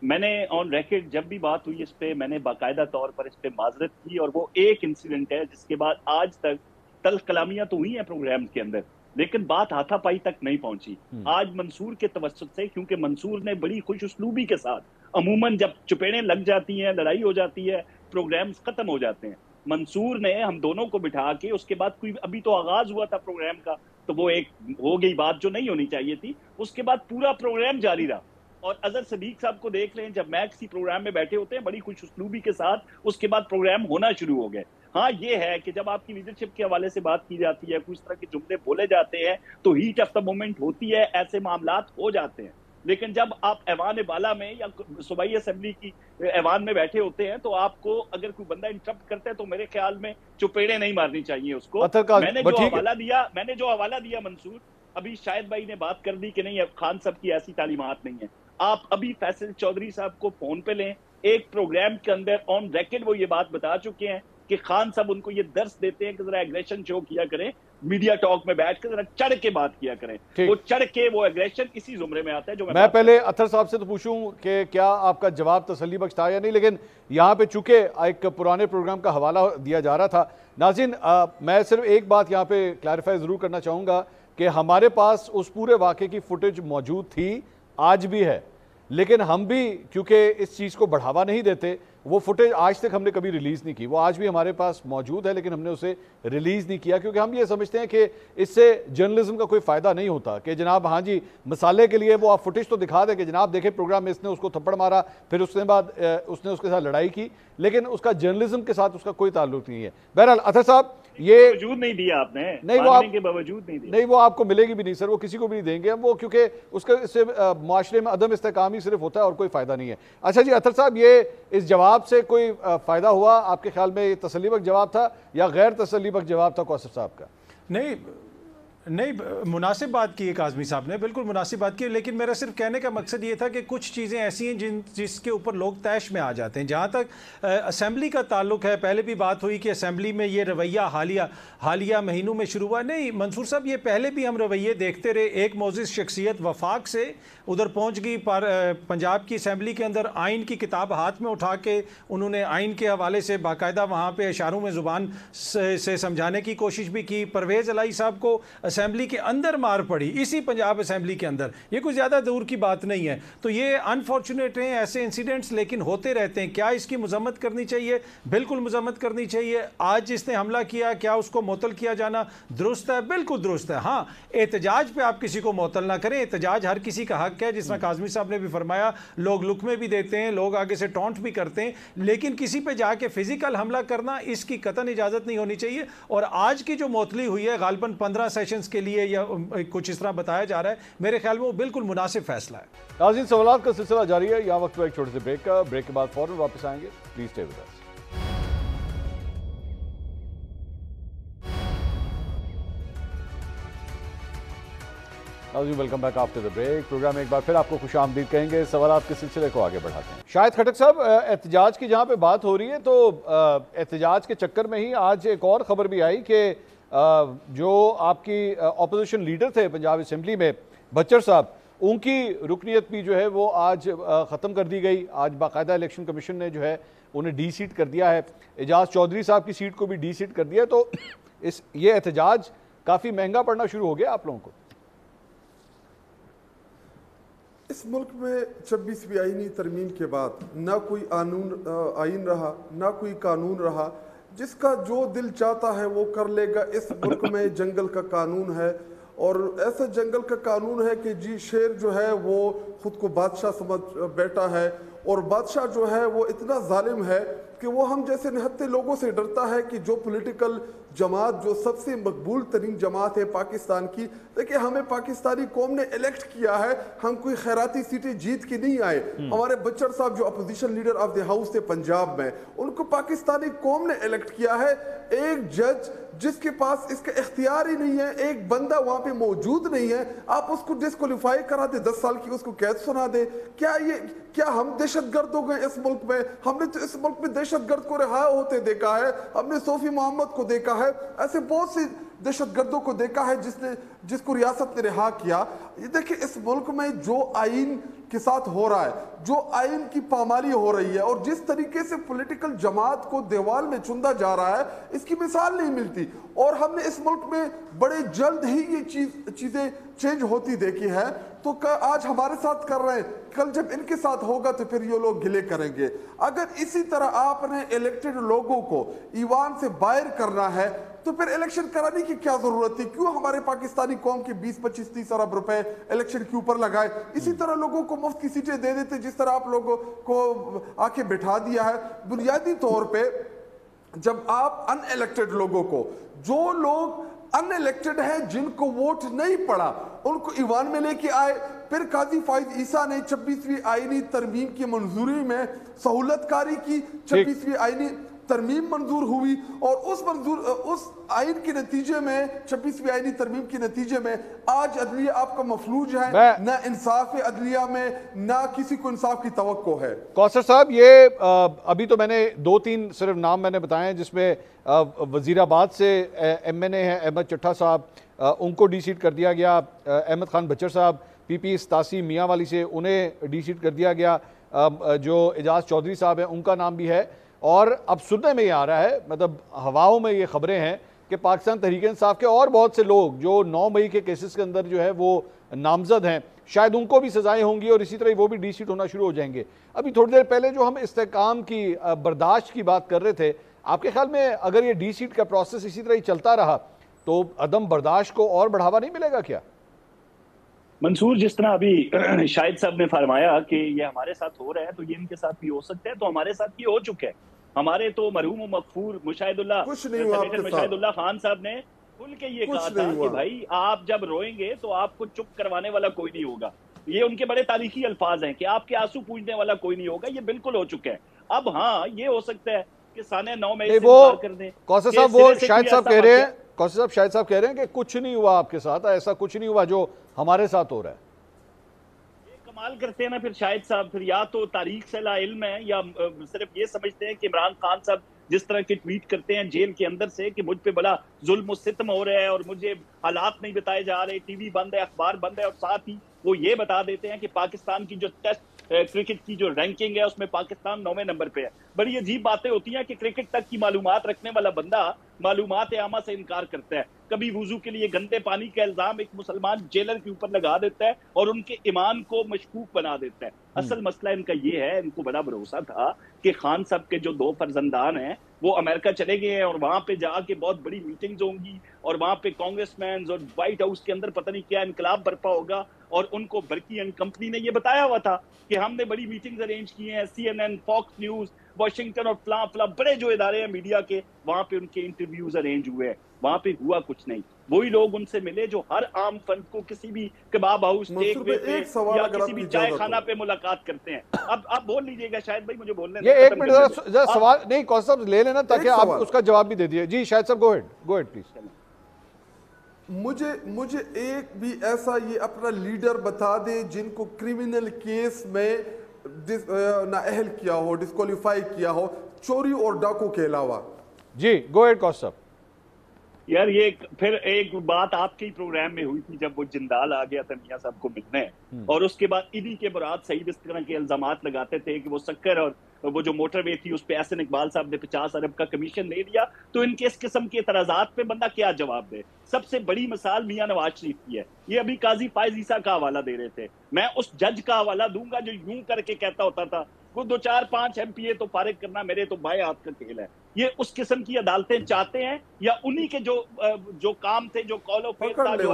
J: मैंने ऑन रिकॉर्ड जब भी बात हुई इस पे, मैंने बाकायदा तौर पर इस पे माजरत की, और वो एक इंसिडेंट है जिसके बाद आज तक तल्ख कलामियां तो हुई हैं प्रोग्राम के अंदर, लेकिन बात हाथापाई तक नहीं पहुंची। आज मंसूर के तवस्सुत से, क्योंकि मंसूर ने बड़ी खुश उसलूबी के साथ, अमूमन जब चुपेड़ें लग जाती हैं, लड़ाई हो जाती है, प्रोग्राम्स खत्म हो जाते हैं, मंसूर ने हम दोनों को बिठा के, उसके बाद कोई अभी तो आगाज हुआ था प्रोग्राम का, तो वो एक हो गई बात जो नहीं होनी चाहिए थी, उसके बाद पूरा प्रोग्राम जारी रहा। और अजहर सदीक साहब को देख लें, जब मैं किसी प्रोग्राम में बैठे होते हैं बड़ी खुश उसलूबी के साथ, उसके बाद प्रोग्राम होना शुरू हो गए। हाँ, ये है कि जब आपकी लीडरशिप के हवाले से बात की जाती है, कुछ तरह के जुमले बोले जाते हैं, तो हीट ऑफ द मोमेंट होती है, ऐसे मामलात हो जाते हैं। लेकिन जब आप ऐवान बाला में या सूबाई असेंबली की ऐवान में बैठे होते हैं, तो आपको अगर कोई बंदा इंटरप्ट करता है तो मेरे ख्याल में चुपेड़े नहीं मारनी चाहिए उसको। मैंने जो हवाला दिया मंसूर, अभी शायद भाई ने बात कर दी कि नहीं, खान साहब की ऐसी तालीमात नहीं है। आप अभी फैसल चौधरी साहब को फोन पे लें, एक प्रोग्राम के अंदर ऑन रिकॉर्ड वो ये बात बता चुके हैं कि खान साहब उनको ये दर्स देते हैं कि जरा एग्रेशन शो किया करें, मीडिया टॉक में बैठ कर जरा चढ़ के बात किया करें। वो चढ़ के वो एग्रेशन इसी जुमरे में आता है जो मैं
A: पहले अतर साहब से तो पूछूं कि क्या आपका जवाब तसल्ली बख्श था या नहीं, लेकिन यहाँ पे चूंकि एक पुराने प्रोग्राम का हवाला दिया जा रहा था, नाज़रीन मैं सिर्फ एक बात यहाँ पे क्लैरिफाई जरूर करना चाहूँगा कि हमारे पास उस पूरे वाक़े की फुटेज मौजूद थी, आज भी है, लेकिन हम भी क्योंकि इस चीज़ को बढ़ावा नहीं देते, वो फुटेज आज तक हमने कभी रिलीज़ नहीं की। वो आज भी हमारे पास मौजूद है, लेकिन हमने उसे रिलीज़ नहीं किया, क्योंकि हम ये समझते हैं कि इससे जर्नलिज्म का कोई फ़ायदा नहीं होता कि जनाब हाँ जी मसाले के लिए वो आप फुटेज तो दिखा दें कि जनाब देखें प्रोग्राम में इसने उसको थप्पड़ मारा, फिर उसके बाद उसने उसके साथ लड़ाई की, लेकिन उसका जर्नलिज्म के साथ उसका कोई ताल्लुक नहीं है। बहरहाल अतर साहब ये
J: वजूद नहीं दिया आपने,
A: नहीं वो आप
J: के बावजूद नहीं दिया,
A: नहीं वो आपको मिलेगी भी नहीं सर, वो किसी को भी नहीं देंगे हम, वो क्योंकि उसके इससे माशरे में अदम इस्तेकाम ही सिर्फ होता है और कोई फ़ायदा नहीं है। अच्छा जी अतर साहब, ये इस जवाब से कोई फ़ायदा हुआ आपके ख्याल में? ये तसल्ली बख्श जवाब था या गैर तसल्ली बख्श जवाब था कौसर साहब का?
L: नहीं, मुनासिब बात की है काज़मी साहब ने, बिल्कुल मुनासिब बात की, लेकिन मेरा सिर्फ कहने का मकसद ये था कि कुछ चीज़ें ऐसी हैं जिसके ऊपर लोग तैश में आ जाते हैं। जहाँ तक असेंबली का ताल्लुक है, पहले भी बात हुई कि असेंबली में ये रवैया हालिया महीनों में शुरू हुआ। नहीं मंसूर साहब, ये पहले भी हम रवैये देखते रहे। एक मोअज़्ज़िज़ शख्सियत वफाक से उधर पहुँच गई पंजाब की असेंबली के अंदर, आइन की किताब हाथ में उठा के उन्होंने आइन के हवाले से बाकायदा वहाँ पर इशारों में ज़ुबान से समझाने की कोशिश भी की। परवेज़ अलाई साहब को असेंबली के अंदर मार पड़ी, इसी पंजाब असेंबली के अंदर, ये कोई ज़्यादा दूर की बात नहीं है। तो ये अनफॉर्चुनेट हैं ऐसे इंसिडेंट्स, लेकिन होते रहते हैं। क्या इसकी मजम्मत करनी चाहिए? बिल्कुल मजम्मत करनी चाहिए। आज जिसने हमला किया, क्या उसको मुअत्तल किया जाना दुरुस्त है? बिल्कुल दुरुस्त है। हाँ, एहतजाज पे आप किसी को मुअत्तल ना करें, एहतजाज हर किसी का हक है, जिस तरह काज़मी साहब ने भी फरमाया, लोग लुकमे भी देते हैं, लोग आगे से टॉन्ट भी करते हैं, लेकिन किसी पे जाके फिजिकल हमला करना, इसकी कतई इजाज़त नहीं होनी चाहिए। और आज की जो मुअत्तली हुई है गालिबन 15 सेशंस के लिए या कुछ इस तरह बताया जा रहा है, मेरे ख्याल में वो बिल्कुल मुनासिब फैसला है।
A: नाज़रीन, सवालात का सिलसिला जारी है। यहाँ वक्त एक छोटे से ब्रेक का, ब्रेक के बाद फौरन वापस आएंगे। Please stay with us. Welcome back after the break. Programme में एक बार फिर आपको खुशामदीद कहेंगे। सवालात के सिलसिले को आगे बढ़ाते हैं। शाहिद खटक साहब, एहतजाज की जहाँ पे बात हो रही है, तो एहतजाज के चक्कर में ही आज एक और खबर भी आई कि जो आपकी ऑपोजिशन लीडर थे पंजाब असेंबली में, बच्चर साहब, उनकी रुकनीत भी जो है वो आज ख़त्म कर दी गई। आज बाकायदा इलेक्शन कमीशन ने जो है उन्हें डी सीट कर दिया है। एजाज चौधरी साहब की सीट को भी डी सीट कर दिया। तो ये एहतजाज काफ़ी महंगा पड़ना शुरू हो गया आप लोगों को।
K: इस मुल्क में 26वीं आईनी तरमीम के बाद ना कोई आइन रहा, ना कोई कानून रहा। जिसका जो दिल चाहता है वो कर लेगा। इस मुल्क में जंगल का कानून है, और ऐसा जंगल का कानून है कि जी शेर जो है वो खुद को बादशाह समझ बैठा है, और बादशाह जो है वो इतना जालिम है कि वो हम जैसे निहत्ते लोगों से डरता है कि जो पॉलिटिकल जमात जो सबसे मकबूल तरीन जमात है पाकिस्तान की, देखिए हमें पाकिस्तानी कौम ने इलेक्ट किया है, हम कोई खैराती सीटें जीत के नहीं आए। हमारे बच्चर साहब जो opposition leader of the house थे पंजाब में, उनको पाकिस्तानी कौम ने इलेक्ट किया है। एक जज जिसके पास इसका इख्तियार ही नहीं है, एक बंदा वहां पे मौजूद नहीं है, आप उसको डिस्क्वालीफाई करा दे, 10 साल की उसको कैद सुना दे। क्या हम दहशतगर्द हो गए इस मुल्क में? हमने तो इस मुल्क में दहशतगर्द को रिहा होते देखा है, हमने सोफी मोहम्मद को देखा है, ऐसे बहुत सी दहशतगर्दों को देखा है जिसको रियासत ने रिहा किया। ये देखिए, इस मुल्क में जो आइन के साथ हो रहा है, जो आइन की पामाली हो रही है और जिस तरीके से पॉलिटिकल जमात को दीवार में चुंदा जा रहा है, इसकी मिसाल नहीं मिलती। और हमने इस मुल्क में बड़े जल्द ही ये चीजें चेंज होती देखी है। तो आज हमारे साथ कर रहे हैं, कल जब इनके साथ होगा तो फिर ये लोग गिले करेंगे। अगर इसी तरह आपने इलेक्टेड लोगों को ईवान से बाहर करना है तो फिर इलेक्शन कराने की क्या जरूरत थी? क्यों हमारे पाकिस्तानी कौम के 20, 25, 30 अरब रुपए इलेक्शन के ऊपर लगाए? इसी तरह लोगों को मुफ्त की सीटें दे देते जिस तरह आप लोगों को आके बिठा दिया है। बुनियादी तौर पे जब आप अनइलेक्टेड लोगों को, जो लोग अनइलेक्टेड हैं, जिनको वोट नहीं पड़ा, उनको ईवान में लेके आए, फिर काजी फाइज ईसा ने 26वीं आईनी तरमीम की मंजूरी में सहूलतकारी की, 26वीं आईनी तरमीम मंजूर हुई और उस आइन के नतीजे में, 26वीं आईनी तरमीम के नतीजे में आज अदलिया आपका मफलूज है, ना इंसाफ है अदलिया में, ना किसी को इंसाफ की तवक्को है।
A: कौसर साहब, ये अभी तो मैंने 2-3 सिर्फ नाम मैंने बताए हैं, जिसमें वजीराबाद से MNA है अहमद चट्ठा साहब, उनको डी-सीट कर दिया गया। अहमद खान बच्चर साहब PP 87 मियाँ वाली से, उन्हें डी-सीट कर दिया गया। जो एजाज चौधरी साहब हैं, उनका नाम भी है। और अब सुनने में ये आ रहा है, मतलब हवाओं में ये खबरें हैं कि पाकिस्तान तहरीक इंसाफ के और बहुत से लोग जो 9 मई के केसेस के अंदर जो है वो नामजद हैं, शायद उनको भी सजाएं होंगी और इसी तरह वो भी डी-सीट होना शुरू हो जाएंगे। अभी थोड़ी देर पहले जो हम इस्तेकाम की बर्दाश्त की बात कर रहे थे, आपके ख्याल में अगर ये डी-सीट का प्रोसेस इसी तरह ही चलता रहा तो अदम बर्दाश्त को और बढ़ावा नहीं मिलेगा क्या?
J: मंसूर, जिस तरह अभी शाहिद साहब ने फरमाया कि ये हमारे साथ हो रहा है तो ये इनके साथ भी हो सकता है, तो हमारे साथ भी हो चुका है। हमारे तो मरहूम मगफूर मुशाहिदुल्लाह खान साहब ने खुल के ये कहा था कि भाई आप जब रोएंगे तो आपको चुप करवाने वाला कोई नहीं होगा। ये उनके बड़े तारीखी अल्फाज हैं कि आपके आंसू पूछने वाला कोई नहीं होगा। ये बिल्कुल हो चुका है। अब हाँ, ये हो सकता है कि साने 9 मई से इंकार कर दें।
A: कौसर साहब, वो शाहिद साहब कह रहे हैं, कौसर साहब शाहिद साहब कह रहे हैं कि कुछ नहीं हुआ आपके साथ, ऐसा कुछ नहीं हुआ जो हमारे साथ हो रहा है।
J: कमाल करते हैं ना फिर शाहिद साहब, फिर या तो तारीख से ला इल्म है या सिर्फ ये समझते हैं कि इमरान खान साहब जिस तरह के ट्वीट करते हैं जेल के अंदर से कि मुझ पे बड़ा जुल्म सितम हो रहा है और मुझे हालात नहीं बताए जा रहे, टीवी बंद है, अखबार बंद है, और साथ ही वो ये बता देते हैं कि पाकिस्तान की जो टेस्ट क्रिकेट की जो रैंकिंग है उसमें पाकिस्तान 9वें नंबर पे है। बड़ी अजीब बातें होती हैं कि क्रिकेट तक की मालूमात रखने वाला बंदा मालूमात आमा से इनकार करता है। कभी वुजू के लिए गंदे पानी का इल्जाम एक मुसलमान जेलर के ऊपर लगा देता है और उनके ईमान को मशकूक बना देता है। असल मसला इनका ये है, इनको बड़ा भरोसा था कि खान साहब के जो 2 फर्जंदान हैं वो अमेरिका चले गए हैं और वहां पे जाके बहुत बड़ी मीटिंग्स होंगी और वहां पे कांग्रेसमैन और व्हाइट हाउस के अंदर पता नहीं क्या इनकलाब बर्पा होगा। और उनको बर्की एंड कंपनी ने ये बताया हुआ था कि हमने बड़ी मीटिंग्स अरेंज की हैं, CNN, फॉक्स न्यूज, वॉशिंगटन और फला बड़े जो इदारे हैं मीडिया के, वहां पे उनके इंटरव्यूज अरेंज हुए हैं। वहां पे हुआ कुछ नहीं। वही लोग उनसे मिले जो हर आम फर्द को किसी भी कबाब हाउस, टेक वे पे या किसी भी चाय खाना पे मुलाकात करते हैं। अब बोल लीजिएगा शायद भाई, मुझे बोलने
A: ये 1 मिनट जरा सवाल नहीं कौन साहब ले लेना ताकि आप उसका जवाब भी दे दिए। जी शायद साहब, गो अहेड प्लीज।
K: मुझे एक भी ऐसा ये अपना लीडर बता दे जिनको क्रिमिनल केस में नाअहल किया हो, डिस्क्वालीफाई किया हो, चोरी और डाकू के अलावा।
A: जी गो अहेड कौसर साहब।
J: यार ये फिर एक बात आपके ही प्रोग्राम में हुई थी जब वो जिंदाल आ गया था मियां साहब को मिलने, और उसके बाद इन्हीं के मुराद सईद इस तरह के इल्जामात लगाते थे कि वो शक्कर और वो जो मोटरवे थी उस पे एहसन इकबाल साहब ने 50 अरब का कमीशन ले लिया। तो इनके इस किस्म के एतराजात पे बंदा क्या जवाब दे? सबसे बड़ी मिसाल मियां नवाज शरीफ की है। ये अभी काजी फायज ईसा का हवाला दे रहे थे, मैं उस जज का हवाला दूंगा जो यूं करके कहता होता था वो 2, 4, 5 MPA तो फारिग करना मेरे तो बाएं हाथ का खेल है। ये उस किस्म की अदालतें चाहते हैं या उन्हीं के जो काम थे, जो कौलो फेल था, जो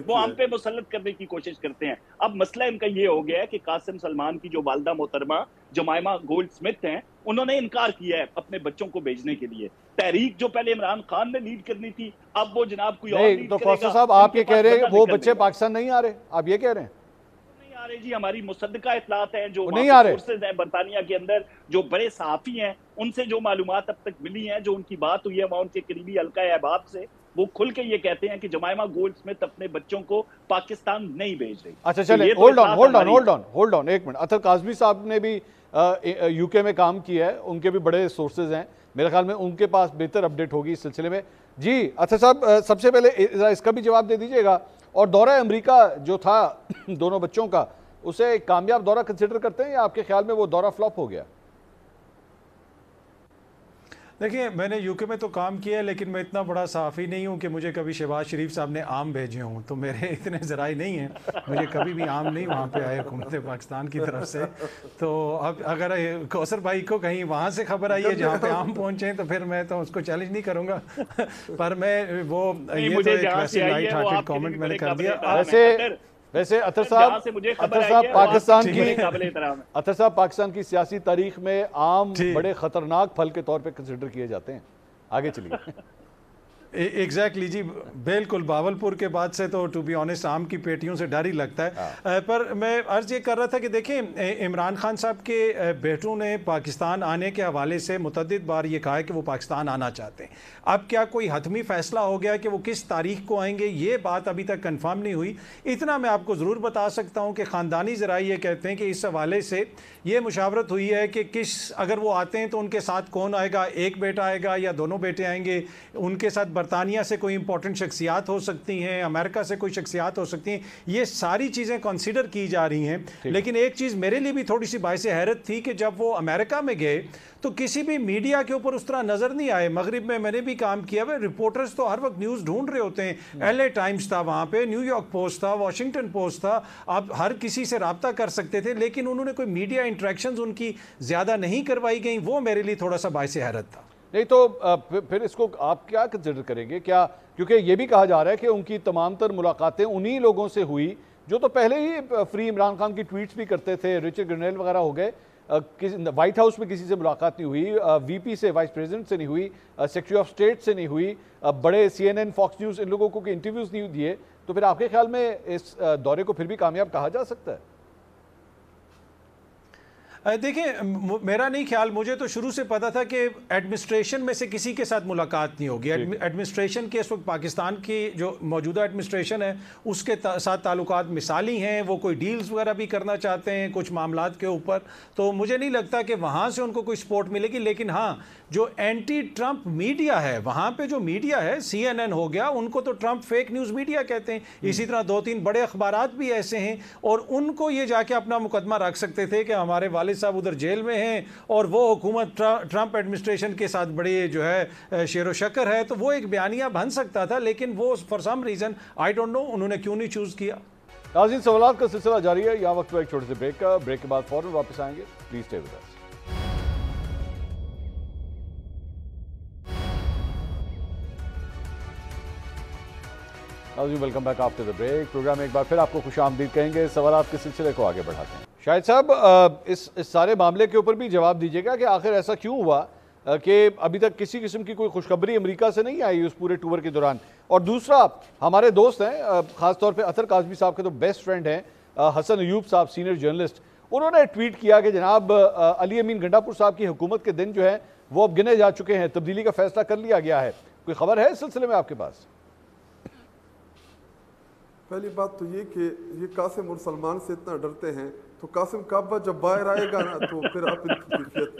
J: वो हम पे मुसल्लत करने की कोशिश करते हैं। अब मसला इनका ये हो गया है कि कासिम सलमान की जो वालिदा मोहतरमा जमाइमा गोल्ड स्मिथ हैं, उन्होंने इनकार किया है अपने बच्चों को भेजने के लिए। तहरीक जो पहले इमरान खान ने लीड करनी थी, अब वो जनाब कोई और लीड
A: करेगा। तो कौसर साहब आप ये कह रहे हैं वो बच्चे पाकिस्तान नहीं आ रहे, आप ये कह रहे हैं?
J: रहे जी, हमारी मुसद्दका इतलात हैं जो
A: नहीं आ रहे
J: सोर्सेज हैं बरतानिया के अंदर, जो बड़े सहाफी हैं, उनसे जो मालूमात अब तक मिली हैं, जो उनकी बात हुई है वहाँ उनके करीबी हल्का अहबाब से, वो खुल के ये कहते हैं कि जमाइमा गोल्डस्मिथ अपने बच्चों को पाकिस्तान नहीं भेज रही।
A: अच्छा चलिए, होल्ड ऑन एक मिनट। अतर काज़मी साहब ने भी यूके में काम किया है, उनके भी बड़े सोर्सेज हैं, मेरे ख्याल में उनके पास बेहतर अपडेट होगी इस सिलसिले में। जी अतर साहब, सबसे पहले इसका भी जवाब दे दीजिएगा, और दौरा अमेरिका जो था दोनों बच्चों का, उसे एक कामयाब दौरा कंसिडर करते हैं या आपके ख्याल में वो दौरा फ्लॉप हो गया?
L: देखिए, मैंने यूके में तो काम किया है, लेकिन मैं इतना बड़ा सहाफ़ी नहीं हूँ कि मुझे कभी शहबाज शरीफ साहब ने आम भेजे हों, तो मेरे इतने ज़राए नहीं हैं, मुझे कभी भी आम नहीं वहाँ पे आए हुकूमत पाकिस्तान की तरफ से। तो अब अगर कौसर भाई को कहीं वहाँ से खबर आई है जहाँ पे आम पहुँचे, तो फिर मैं तो उसको चैलेंज नहीं करूँगा पर मैं वो ये तो एक वैसे लाइट हार्टेड कॉमेंट मैंने कर दिया।
A: वैसे अतर साहब पाकिस्तान की सियासी तारीख में आम बड़े खतरनाक फल के तौर पे कंसिडर किए जाते हैं। आगे चलिए।
L: एग्जैक्टली जी, बिल्कुल। बावलपुर के बाद से तो टू बी ऑनेस्ट आम की पेटियों से डर ही लगता है। पर मैं अर्ज ये कर रहा था कि देखिए, इमरान खान साहब के बेटों ने पाकिस्तान आने के हवाले से मुतअद्दिद बार ये कहा है कि वो पाकिस्तान आना चाहते हैं। अब क्या कोई हतमी फैसला हो गया कि वो किस तारीख को आएंगे, ये बात अभी तक कंफर्म नहीं हुई। इतना मैं आपको ज़रूर बता सकता हूँ कि ख़ानदानी ज़राए ये कहते हैं कि इस हवाले से ये मुशावरत हुई है कि अगर वो आते हैं तो उनके साथ कौन आएगा, एक बेटा आएगा या दोनों बेटे आएंगे, उनके साथ बरतानिया से कोई इंपॉर्टेंट शख्सियात हो सकती हैं, अमेरिका से कोई शख्सियात हो सकती हैं, ये सारी चीज़ें कंसीडर की जा रही हैं। लेकिन एक चीज़ मेरे लिए भी थोड़ी सी बाइस हैरत थी कि जब वो अमेरिका में गए तो किसी भी मीडिया के ऊपर उस तरह नज़र नहीं आए। मगरिब में मैंने भी काम किया है, रिपोर्टर्स तो हर वक्त न्यूज़ ढूंढ रहे होते हैं। LA टाइम्स था वहाँ पे, न्यूयॉर्क पोस्ट था, वाशिंगटन पोस्ट था, आप हर किसी से रब्ता कर सकते थे, लेकिन उन्होंने कोई मीडिया इंटरेक्शंस उनकी ज़्यादा नहीं करवाई गई। वो मेरे लिए थोड़ा सा बाइस हैरत था।
A: नहीं तो फिर इसको आप क्या कंसिडर करेंगे? क्या, क्योंकि ये भी कहा जा रहा है कि उनकी तमाम तर मुलाकातें उन्हीं लोगों से हुई जो तो पहले ही फ्री इमरान खान की ट्वीट्स भी करते थे, रिचर्ड ग्रेनेल वगैरह हो गए, व्हाइट हाउस में किसी से मुलाकात नहीं हुई, VP से, वाइस प्रेसिडेंट से नहीं हुई, सेक्रेटरी ऑफ स्टेट से नहीं हुई, बड़े CNN, फॉक्स न्यूज़, इन लोगों को इंटरव्यूज़ नहीं दिए, तो फिर आपके ख्याल में इस दौरे को फिर भी कामयाब कहा जा सकता है?
L: देखिए, मेरा नहीं ख्याल, मुझे तो शुरू से पता था कि एडमिनिस्ट्रेशन में से किसी के साथ मुलाकात नहीं होगी। एडमिनिस्ट्रेशन के इस वक्त पाकिस्तान की जो मौजूदा एडमिनिस्ट्रेशन है उसके साथ ताल्लुकात मिसाली हैं, वो कोई डील्स वगैरह भी करना चाहते हैं कुछ मामलात के ऊपर, तो मुझे नहीं लगता कि वहाँ से उनको कोई सपोर्ट मिलेगी। लेकिन हाँ, जो एंटी ट्रंप मीडिया है, वहाँ पे जो मीडिया है, CNN हो गया, उनको तो ट्रंप फेक न्यूज़ मीडिया कहते हैं। इसी तरह 2-3 बड़े अखबारात भी ऐसे हैं, और उनको ये जाके अपना मुकदमा रख सकते थे कि हमारे वालिद साहब उधर जेल में हैं और वो हुकूमत ट्रंप एडमिनिस्ट्रेशन के साथ बड़ी जो है शेर व शक्कर है, तो वो एक बयानिया बन सकता था। लेकिन वो for some reason, I don't know, उन्होंने क्यों नहीं चूज़ किया।
A: नाज़रीन, सवालात का सिलसिला जारी है। यहाँ वक्त पर एक छोटे से ब्रेक के बाद फौरन वापस आएंगे। Please stay with us. नाज़रीन, welcome back after the break. Programme में एक बार फिर आपको खुशामदीद कहेंगे। सवालात के सिलसिले को आगे बढ़ाते हैं। शाहिद साहब, इस सारे मामले के ऊपर भी जवाब दीजिएगा कि आखिर ऐसा क्यों हुआ कि अभी तक किसी किस्म की कोई खुशखबरी अमेरिका से नहीं आई उस पूरे टूर के दौरान। और दूसरा, हमारे दोस्त हैं, ख़ासतौर पे अतर काज़मी साहब के तो बेस्ट फ्रेंड हैं हसन अयूब साहब, सीनियर जर्नलिस्ट, उन्होंने ट्वीट किया कि जनाब अली अमीन गंडापुर साहब की हुकूमत के दिन जो है वो अब गिने जा चुके हैं, तब्दीली का फैसला कर लिया गया है। कोई खबर है इस सिलसिले में आपके पास?
K: पहली बात तो ये कि ये कासिम और सलमान से इतना डरते हैं, तो कासिम काबा जब बाहर आएगा ना तो फिर आप इनकी कैफियत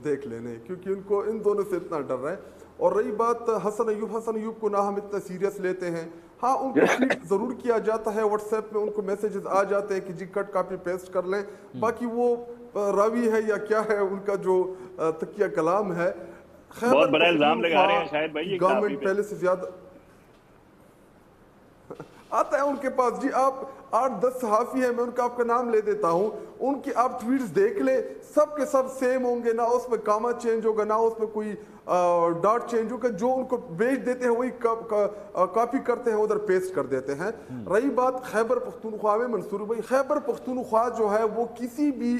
K: देख लेने, क्योंकि उनको इन दोनों से इतना डर है। और रही बात हसन अयूब को ना हम इतना सीरियस लेते हैं। हाँ, उनको ट्वीट ज़रूर किया जाता है, व्हाट्सएप में उनको मैसेजेस आ जाते हैं कि जी कट कॉपी पेस्ट कर लें, बाकी वो रावी है या क्या है उनका जो तकिया कलाम है।
J: बहुत बड़ा इल्जाम लगा रहे हैं शायद भाई,
K: गवर्नमेंट पहले से ज्यादा आता है उनके पास। जी आप 8-10 सहाफ़ी हैं, मैं उनका आपका नाम ले देता हूँ, उनकी आप ट्वीट्स देख ले, सब के सब सेम होंगे, ना उसमें कामा चेंज होगा, ना उसमें कोई डॉट चेंज होगा। जो उनको भेज देते हैं वही कॉपी करते हैं, उधर पेस्ट कर देते हैं। रही बात खैबर पख्तूनख्वा में, मंसूर भाई, खैबर पख्तूनख्वा जो है वो किसी भी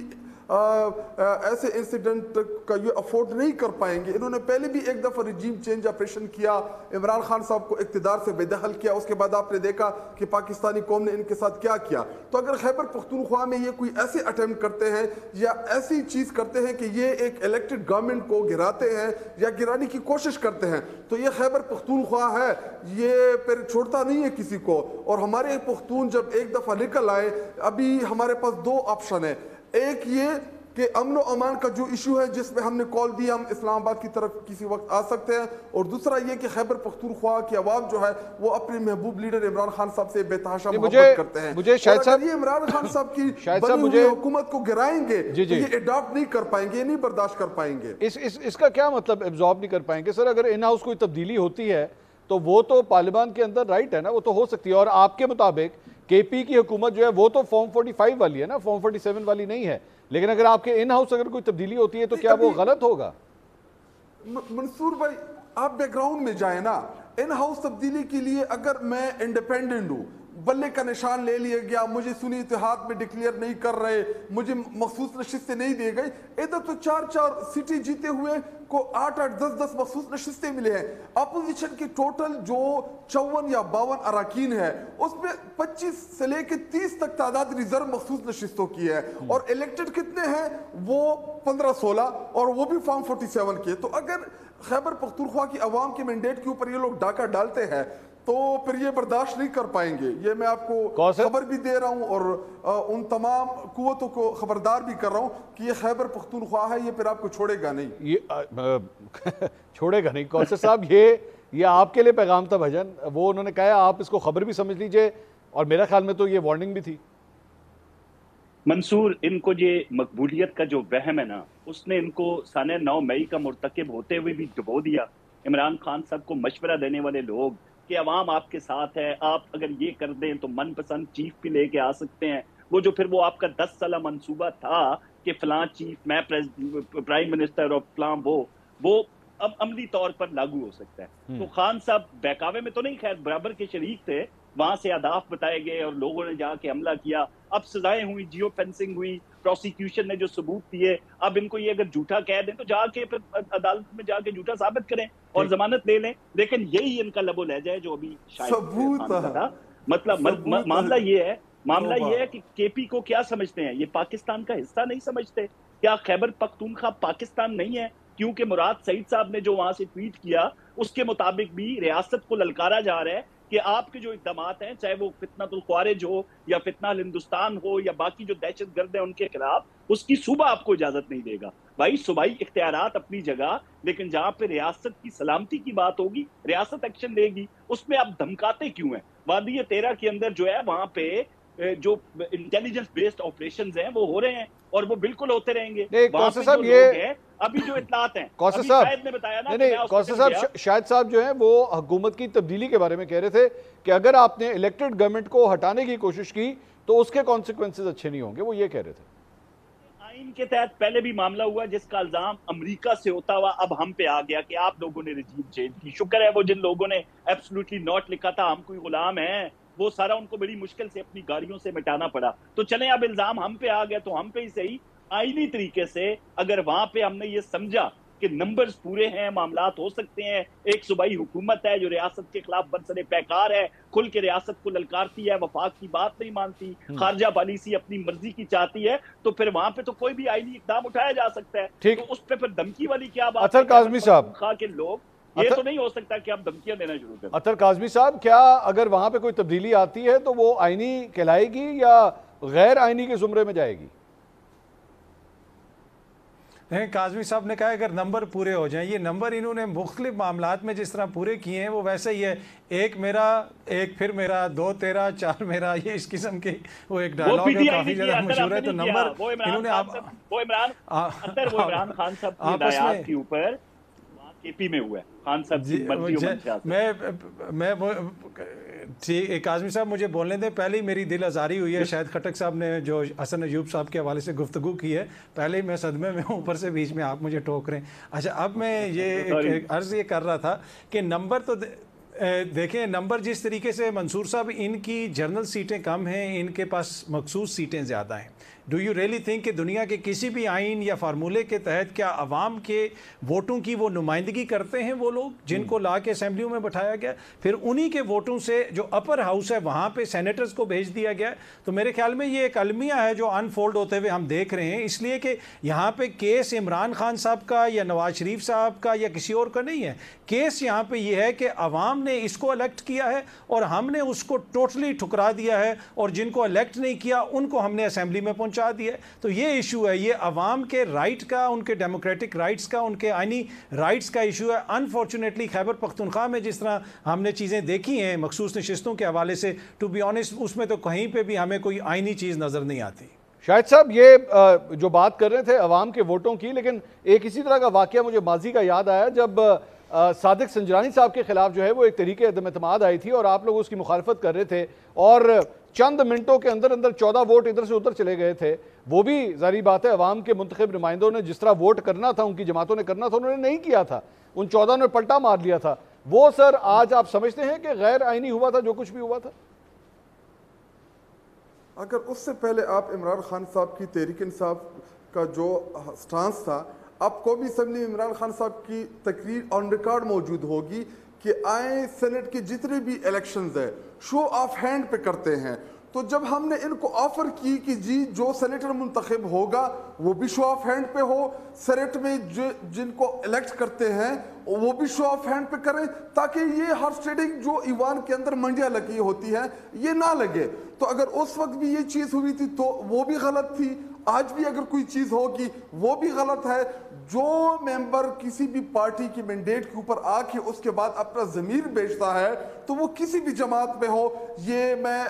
K: ऐसे इंसिडेंट का ये अफोर्ड नहीं कर पाएंगे। इन्होंने पहले भी एक दफ़ा रिजीम चेंज ऑपरेशन किया, इमरान खान साहब को इक़्तिदार से बेदखल किया, उसके बाद आपने देखा कि पाकिस्तानी कौम ने इनके साथ क्या किया। तो अगर खैबर पख्तूनख्वा में ये कोई ऐसे अटेम्प्ट करते हैं या ऐसी चीज़ करते हैं कि ये एक इलेक्टेड गवर्नमेंट को गिराते हैं या गिराने की कोशिश करते हैं, तो ये खैबर पख्तूनख्वा है, ये फिर छोड़ता नहीं है किसी को। और हमारे पख्तून जब एक दफ़ा निकल आए, अभी हमारे पास दो ऑप्शन है, एक ये कि अमन व अमान का जो इशू है जिसमें हमने कॉल दी हम इस्लामाबाद की तरफ किसी वक्त आ सकते हैं, और दूसरा ये कि खैबर पख्तूनख्वा की आवाम जो है वो अपने महबूब लीडर इमरान खान साहब से बेतहाशा मोहब्बत करते हैं।
A: मुझे शायद साहब
K: ये इमरान खान साहब की बनी हुई हुकूमत को गिराएंगे तो ये अडॉप्ट नहीं कर पाएंगे, ये नहीं बर्दाश्त कर पाएंगे।
A: इसका क्या मतलब एब्जॉर्ब नहीं कर पाएंगे? सर अगर इन हाउस कोई तब्दीली होती है तो वो तो पार्लियामान के अंदर राइट है ना, वो तो हो सकती है। और आपके मुताबिक केपी की हुकूमत जो है वो तो फॉर्म 45 वाली है ना, फॉर्म 47 वाली नहीं है। लेकिन अगर आपके इन हाउस अगर कोई तब्दीली होती है तो क्या वो गलत होगा?
K: मंसूर भाई आप बैकग्राउंड में जाए ना, इन हाउस तब्दीली के लिए अगर मैं इंडिपेंडेंट हूँ, बल्ले का निशान ले लिया गया, मुझे सुनी इत्तेहाद में डिक्लेयर नहीं कर रहे, मुझे मखसूस नशिस्तें नहीं दी गई, इधर तो 4-4 सीटें जीते हुए को 8-8, 10-10 मखसूस नशिस्तें मिले हैं। अपोजिशन की टोटल जो 54 या 52 अराकीन है उसमें 25 से लेकर 30 तक तादाद रिजर्व मखसूस नशिस्तों की है, और इलेक्टेड कितने हैं वो 15-16, और वो भी फॉर्म 47 के। तो अगर खैबर पख्तूनख्वा की आवाम के मैंडेट के ऊपर ये लोग डाका डालते हैं तो फिर ये बर्दाश्त नहीं कर पाएंगे। ये मैं आपको खबर भी दे रहा हूँ और उन तमाम कुव्वतों को खबरदार भी कर रहा हूँ कि ये खैबर पख्तूनख्वा है, ये फिर आपको छोड़ेगा नहीं।
A: ये छोड़ेगा नहीं। कौसर साहब ये आपके लिए पैगाम था भजन, वो उन्होंने कहा आप इसको खबर भी समझ लीजिए, और मेरा ख्याल में तो ये वार्निंग भी थी।
J: मंसूर, इनको ये मकबूलियत का जो वहम है ना, उसने इनको साने 9 मई का मुर्तकिब होते हुए भी डुबो दिया। इमरान खान साहब को मशवरा देने वाले लोग कि अवाम आपके साथ है, आप अगर ये कर दें तो मनपसंद चीफ भी लेके आ सकते हैं, वो जो फिर वो आपका 10 साल मंसूबा था कि फलां चीफ, मैं प्राइम मिनिस्टर और फलां वो अब अमली तौर पर लागू हो सकता है। तो खान साहब बहकावे में तो नहीं, खैर बराबर के शरीक थे, वहां से अहदाफ बताए गए और लोगों ने जाके हमला किया, अब सजाएं हुई, जियो फेंसिंग हुई, प्रोसिक्यूशन ने जो सबूत दिए, अब इनको ये अगर झूठा कह दें तो जाके फिर अदालत में जाके झूठा साबित करें और जमानत ले लें। लेकिन यही इनका लबो लहजा है जो अभी शायद था। मतलब मामला ये है कि केपी को क्या समझते हैं, ये पाकिस्तान का हिस्सा नहीं समझते क्या? खैबर पख्तूनख्वा पाकिस्तान नहीं है? क्योंकि मुराद सईद साहब ने जो वहां से ट्वीट किया उसके मुताबिक भी रियासत को ललकारा जा रहा है कि आपके जो इक़दामात हैं, चाहे वो फितनतुल ख्वारिज हो या फितना हिंदुस्तान हो या बाकी जो दहशतगर्द हैं उनके खिलाफ, उसकी सूबा आपको इजाजत नहीं देगा। भाई सूबाई इख्तियारात अपनी जगह, लेकिन जहां पे रियासत की सलामती की बात होगी रियासत एक्शन लेगी, उसमें आप धमकाते क्यों हैं? वादी 13 के अंदर जो है वहां पे जो इंटेलिजेंस बेस्ड ऑपरेशंस हैं वो हो रहे हैं और वो बिल्कुल होते रहेंगे।
A: कौसर साहब ये
J: अभी जो इत्तलात हैं,
A: कौसर साहब
J: ने बताया ना,
A: नहीं कौसर साहब, शाहिद साहब जो है वो हुकूमत की तब्दीली के बारे में कह रहे थे कि अगर आपने इलेक्टेड गवर्नमेंट को हटाने की कोशिश की तो उसके कॉन्सिक्वेंसेज अच्छे नहीं होंगे, वो ये कह रहे थे।
J: आइन के तहत पहले भी मामला हुआ जिसका इल्जाम अमेरिका से होता हुआ अब हम पे आ गया कि आप लोगों ने रजीम चेंज की। शुक्र है वो जिन लोगों ने एब्सोल्युटली नॉट लिखा था, हम कोई गुलाम हैं, वो सारा उनको बड़ी मुश्किल से अपनी गाड़ियों से मिटाना पड़ा। तो चले अब इल्जाम हम पे आ गया तो हम पे ही सही आईनी तरीके से अगर वहां पे हमने ये समझा कि नंबर्स पूरे हैं, मामलात हो सकते हैं, एक सूबाई हुकूमत है जो रियासत के खिलाफ बरसरे पैकार है, खुल के रियासत को ललकारती है, वफाक की बात नहीं मानती, खारजा पॉलिसी अपनी मर्जी की चाहती है, तो फिर वहां पे तो कोई भी आईनी इकदाम उठाया जा सकता है। तो उस पे फिर धमकी वाली क्या बात?
A: अतर काज़मी साहब
J: के लोग ये तो नहीं हो सकता कि आप धमकियां देना शुरू करें।
A: अतर काज़मी साहब, क्या अगर वहां पे कोई तब्दीली आती है तो वो आईनी कहलाएगी या गैर आईनी के जुमरे में जाएगी?
L: नहीं, काज़मी साहब ने कहा अगर नंबर पूरे हो जाएं, ये नंबर इन्होंने मुख्तलिफ मामलात में जिस तरह पूरे किए हैं वो वैसे ही है, एक मेरा, एक फिर मेरा, 2 तेरा, 4 मेरा, ये इस किस्म के वो एक डायलॉग है, काफी ज्यादा मशहूर है। तो नंबर इन्होंने
J: इमरान खान साहब की हिदायत के ऊपर केपी में हुआ है। खान साहब जी,
L: मैं ठीक काज़मी साहब मुझे बोलने दें, पहले ही मेरी दिल आज़ारी हुई है। शायद खटक साहब ने जो हसन अयूब साहब के हवाले से गुफ्तगू की है, पहले ही मैं सदमे में हूँ, ऊपर से बीच में आप मुझे टोक रहे हैं। अच्छा, अब मैं ये अर्ज़ ये कर रहा था कि नंबर तो देखें नंबर जिस तरीके से मंसूर साहब, इनकी जनरल सीटें कम हैं, इनके पास मखसूस सीटें ज़्यादा हैं। डू यू रियली थिंक कि दुनिया के किसी भी आइन या फार्मूले के तहत क्या अवाम के वोटों की वो नुमाइंदगी करते हैं वो लोग जिनको ला के असम्बलियों में बैठाया गया, फिर उन्हीं के वोटों से जो अपर हाउस है वहाँ पे सेनेटर्स को भेज दिया गया? तो मेरे ख्याल में ये एक अलमिया है जो अनफोल्ड होते हुए हम देख रहे हैं, इसलिए कि यहाँ पे केस इमरान खान साहब का या नवाज शरीफ साहब का या किसी और का नहीं है। केस यहाँ पे ये है कि अवाम ने इसको इलेक्ट किया है और हमने उसको टोटली ठुकरा दिया है, और जिनको इलेक्ट नहीं किया उनको हमने असेंबली में पहुंचा दिया है। तो ये इशू है, ये अवाम के राइट का, उनके डेमोक्रेटिक राइट्स का, उनके आइनी राइट्स का इशू है। अनफॉर्चुनेटली खैबर पख्तूनख्वा में जिस तरह हमने चीज़ें देखी हैं मखसूस नशिस्तों के हवाले से, टू बी ऑनेस्ट उसमें तो कहीं पर भी हमें कोई आइनी चीज़ नज़र नहीं आती।
A: शाहिद साहब ये जो बात कर रहे थे अवाम के वोटों की, लेकिन एक इसी तरह का वाकया मुझे माजी का याद आया जब सादिक संजरानी साहब के खिलाफ जो है वो एक तरीके अदम एतमाद आई थी और आप लोग उसकी मुखालफत कर रहे थे और चंद मिनटों के अंदर अंदर 14 वोट इधर से उधर चले गए थे। वो भी जारी बात है अवाम के मुंतखब नुमाइंदों ने जिस तरह वोट करना था, उनकी जमातों ने करना था, उन्होंने नहीं किया था, उन 14 ने पलटा मार लिया था। वो सर आज आप समझते हैं कि गैर आईनी हुआ था जो कुछ भी हुआ था?
K: अगर उससे पहले आप इमरान खान साहब की तहरीक इंसाफ का जो स्टांस था, आपको भी असेंबली में इमरान खान साहब की तकरीर ऑन रिकॉर्ड मौजूद होगी कि आए सेनेट के जितने भी इलेक्शंस है शो ऑफ हैंड पे करते हैं। तो जब हमने इनको ऑफर की कि जी जो सेनेटर मुंतखब होगा वो भी शो ऑफ हैंड पे हो, सेनेट में जो जिनको इलेक्ट करते हैं वो भी शो ऑफ हैंड पे करें, ताकि ये हर स्टेडिंग जो ईवान के अंदर मंडियां लगी होती हैं ये ना लगे। तो अगर उस वक्त भी ये चीज़ हुई थी तो वो भी गलत थी, आज भी अगर कोई चीज़ होगी वो भी गलत है। जो मेंबर किसी भी पार्टी की मैंडेट के ऊपर आके उसके बाद अपना ज़मीर बेचता है तो वो किसी भी जमात में हो, ये मैं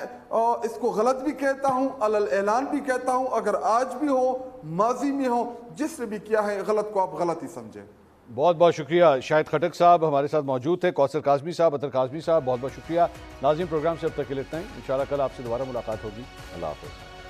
K: इसको गलत भी कहता हूँ, अलल ऐलान भी कहता हूँ। अगर आज भी हो, माजी में हो, जिसने भी किया है गलत को आप गलत ही समझें।
A: बहुत बहुत शुक्रिया। शाहिद खटक साहब हमारे साथ मौजूद थे, कौसर काज़मी साहब, अतर काज़मी साहब, बहुत बहुत शुक्रिया। नाज़रीन प्रोग्राम से अब तक के लिए इतना ही। इंशाल्लाह कल आपसे दोबारा मुलाकात होगी। अल्लाह हाफ़िज़।